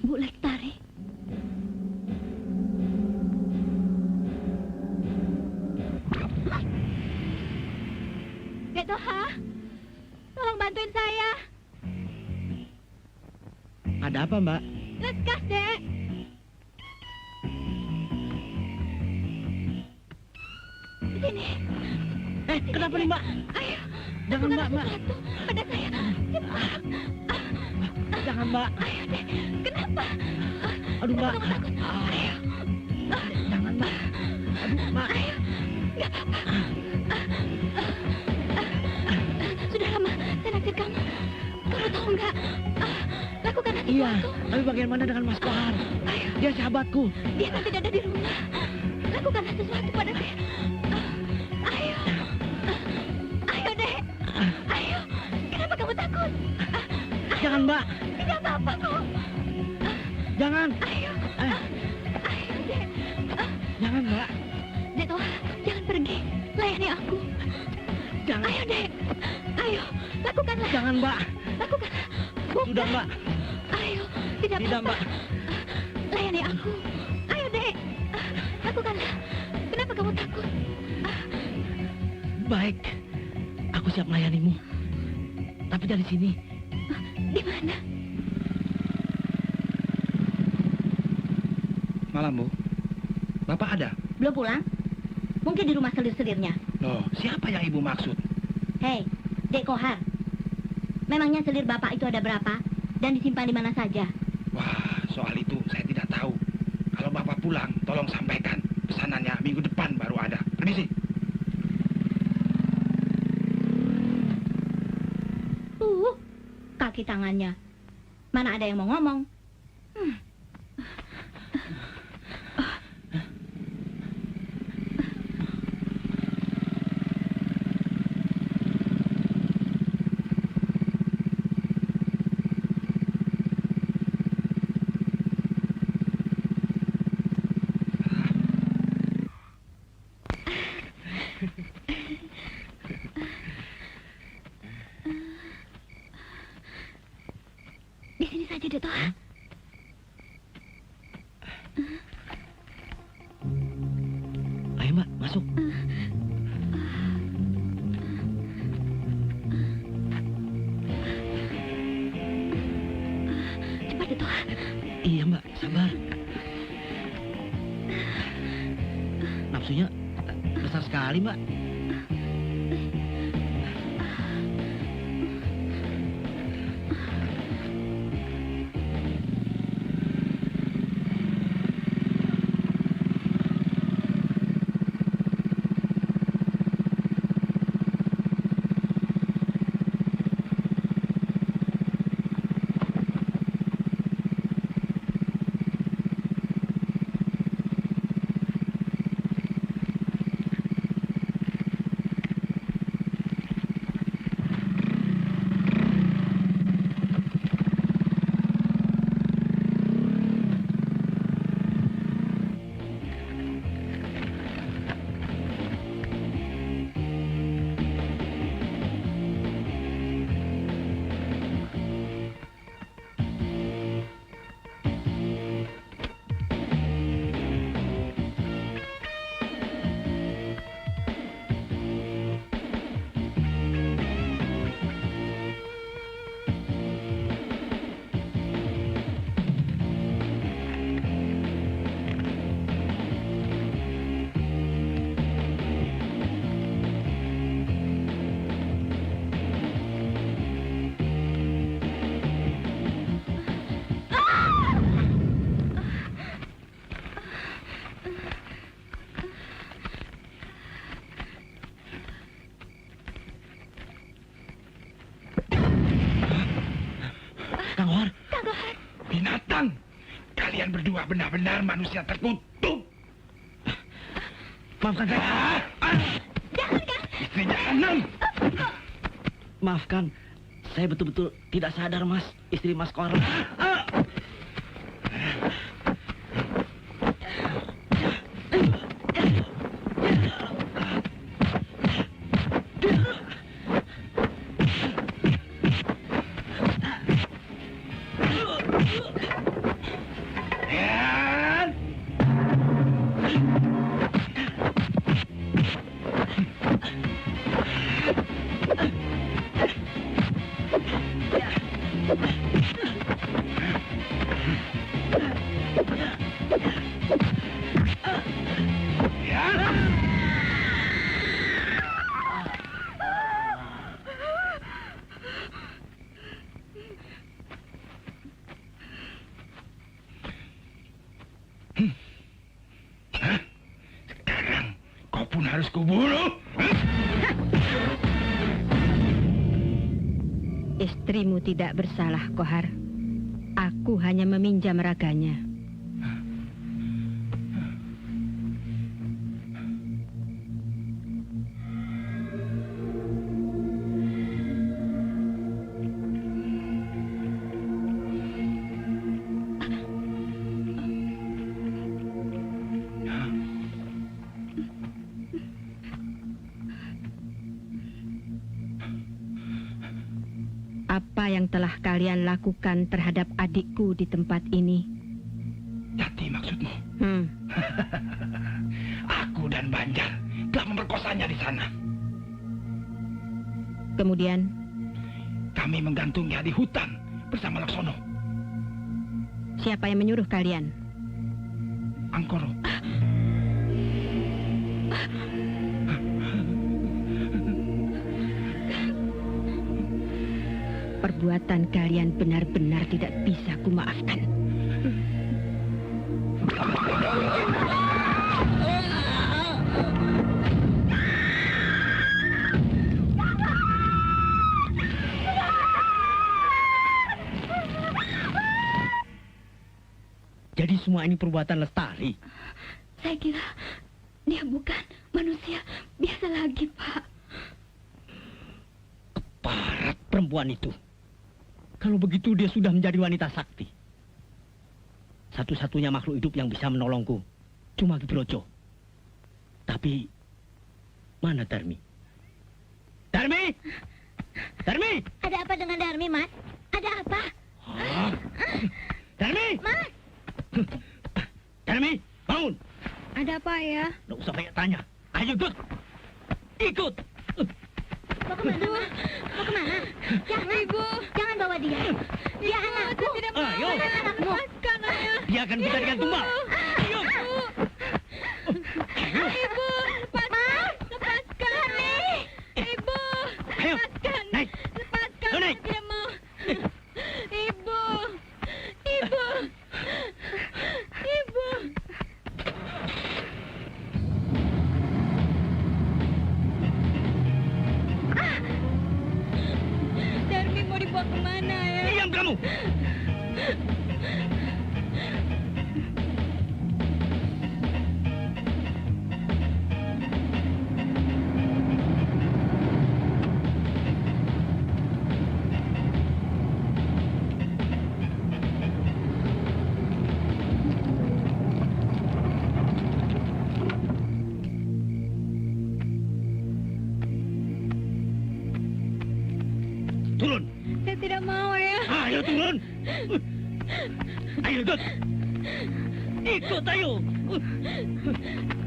Bu Lektari. Dek Toha, tolong bantuin saya. Ada apa, Mbak? Lekas, Dek. Sini. Kenapa nih, Mbak? Ayo. Jangan, Mbak, Mbak. Sesuatu pada saya. Cepat. Jangan, Mbak. Ayo, Dek. Kenapa? Aduh, Mbak. Kamu takut? Ayo. Jangan, Mbak. Aduh, Mbak. Ayo. Nggak apa-apa. Sudah lama saya naksir kamu. Kamu tahu nggak? Lakukanlah sesuatu. Iya, tapi bagaimana dengan Mas Kohar? Ayo. Dia sahabatku. Dia kan tidak ada di rumah. Lakukanlah sesuatu pada saya. Ayo. Ayo, Dek. Ayo. Kenapa kamu takut? Jangan, Mbak. Tidak apa-apa kok. Jangan. Ayo. Ayo, Dek. Jangan, Mbak. Dek Toha, jangan pergi. Layani aku. Jangan. Ayo, Dek. Ayo. Lakukanlah. Jangan, Mbak. Lakukanlah. Sudah, Mbak. Ayo. Tidak Tidak, apa-apa. Mbak. Layani aku. Ayo, Dek. Lakukanlah. Kenapa kamu takut? Baik. Aku siap melayanimu. Tapi dari sini. Di mana? Malam, Bu. Bapak ada? Belum pulang? Mungkin di rumah selir-selirnya. Loh, siapa yang Ibu maksud? Hei, Dek Kohar. Memangnya selir Bapak itu ada berapa? Dan disimpan di mana saja? Wah, soal itu saya tidak tahu. Kalau Bapak pulang, tolong sampaikan. Pesanannya minggu depan baru ada. Permisi. Kaki tangannya. Mana ada yang mau ngomong? sini saja, Dato'. Ayo, Mbak, masuk. Cepat, Dato'. Iya, Mbak, sabar. Nafsunya besar sekali, Mbak. Binatang! Kalian berdua benar-benar manusia terkutuk. Maafkan saya. Jangan, Kang! Istri jahanam! Maafkan, saya betul-betul tidak sadar, Mas. Istri Mas Kohar. Sekarang kau pun harus kubunuh. Istrimu tidak bersalah, Kohar. Aku hanya meminjam raganya. Apa yang telah kalian lakukan terhadap adikku di tempat ini? Jati maksudmu? Hmm. Aku dan Banjar telah memperkosanya di sana. Kemudian? Kami menggantungnya di hutan bersama Laksono. Siapa yang menyuruh kalian? Angkoro. Perbuatan kalian benar-benar tidak bisa kumaafkan. Jadi semua ini perbuatan Lestari? Saya kira dia bukan manusia biasa lagi, Pak. Keparat perempuan itu. Kalau begitu dia sudah menjadi wanita sakti. Satu-satunya makhluk hidup yang bisa menolongku cuma Ki Brojo. Tapi mana Darmi? Darmi! Darmi! Ada apa dengan Darmi, Mas? Ada apa? Hah? Darmi! Mas, Darmi, bangun! ada apa ya? Nggak usah banyak tanya. Ayo, Dut! Ikut! Mau kemana? Mau kemana? Jangan, Ibu. Jangan bawa dia. Dia anakku. Tidak mau. Ayo. Anakku. Lepaskan, Ayah. Dia akan kita dengan tumbal. Ayo! Ibu, lepaskan. Lepaskan. Ibu, Ayo, lepaskan. naik. Lepaskan. Naik. Dia mau. Ibu. Ibu. Ibu. Darmi mau dibawa kemana ya? Diam kamu! Turun! Saya tidak mau ya. Ayo turun! Ayo, Dut! Ikut, ayo!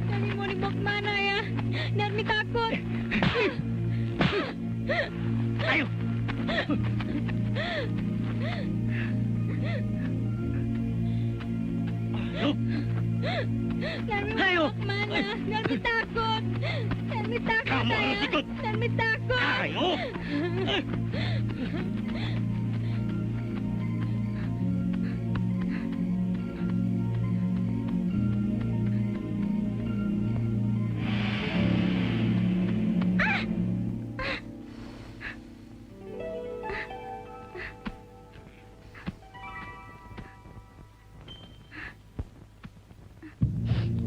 Darmi mau dibawa kemana ya? Darmi takut. Ayo! Ayo! Darmi mau Ayo. dibawa kemana? Darmi takut. Darmi takut. Kamu harus Ayah. ikut. Darmi takut. Ayo!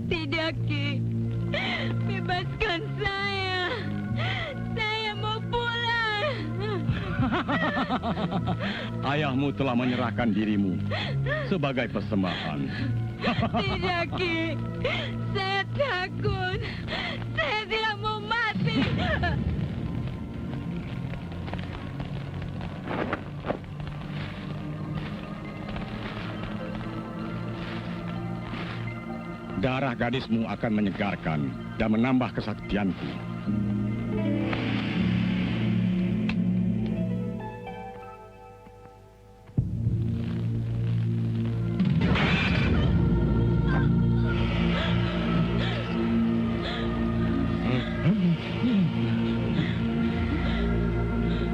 Tidak, Ki. Bebaskan saya. Saya mau pulang. Ayahmu telah menyerahkan dirimu sebagai persembahan. Tidak, Ki. Saya takut. Saya tidak mau mati. Darah gadismu akan menyegarkan dan menambah kesaktianku.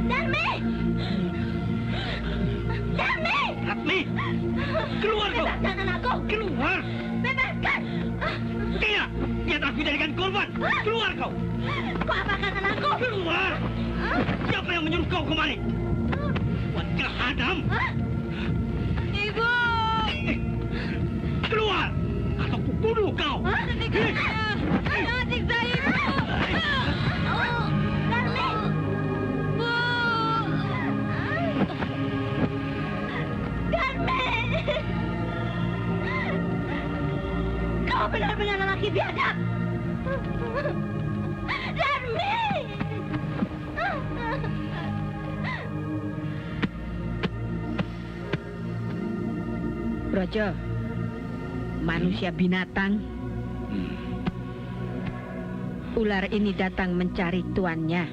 Darmi! Darmi! Ratmi! Keluar kau! Bebaskan anakku! Keluar! Bebaskan! Tidak! Dia telah dijadikan korban! Keluar kau! Kau apakan anakku? Keluar! Siapa yang menyuruh kau kemari? Wajah Adam! Ibu! Keluar! Atau kubunuh kau! Hentikan saya! Jangan siksa ibu! Darmi! Bu! Darmi! Kau benar-benar lelaki biadab! Darmi! Brojo, manusia binatang. Ular ini datang mencari tuannya.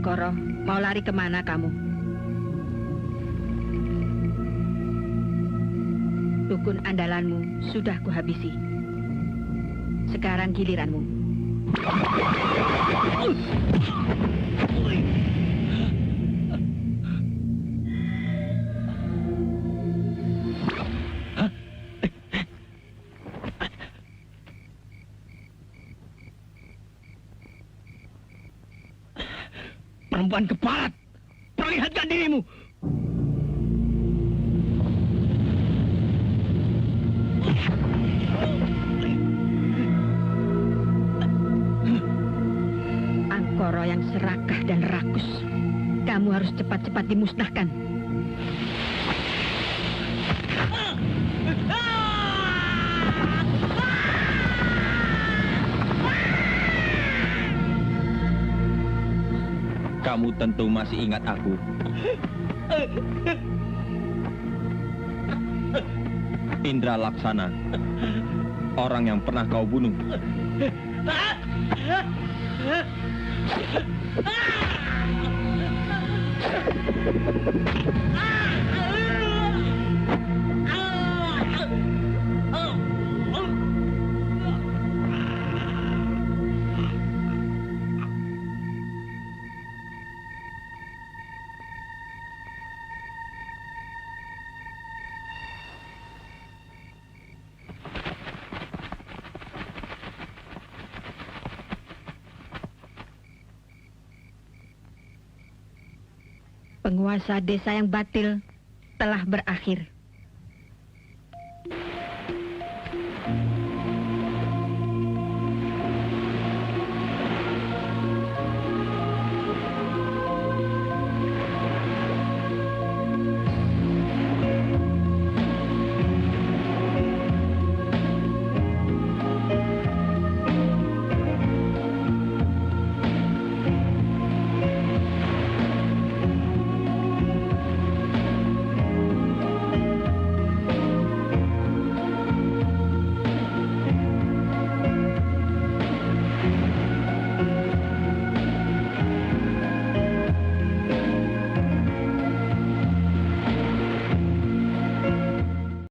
Angkoro, mau lari kemana kamu? Dukun andalanmu sudah kuhabisi. Sekarang giliranmu. Perempuan keparat, perlihatkan dirimu. Angkoro yang serakah dan rakus. Kamu harus cepat-cepat dimusnahkan. Kamu tentu masih ingat aku. Indra Laksana, orang yang pernah kau bunuh. Penguasa desa yang batil telah berakhir.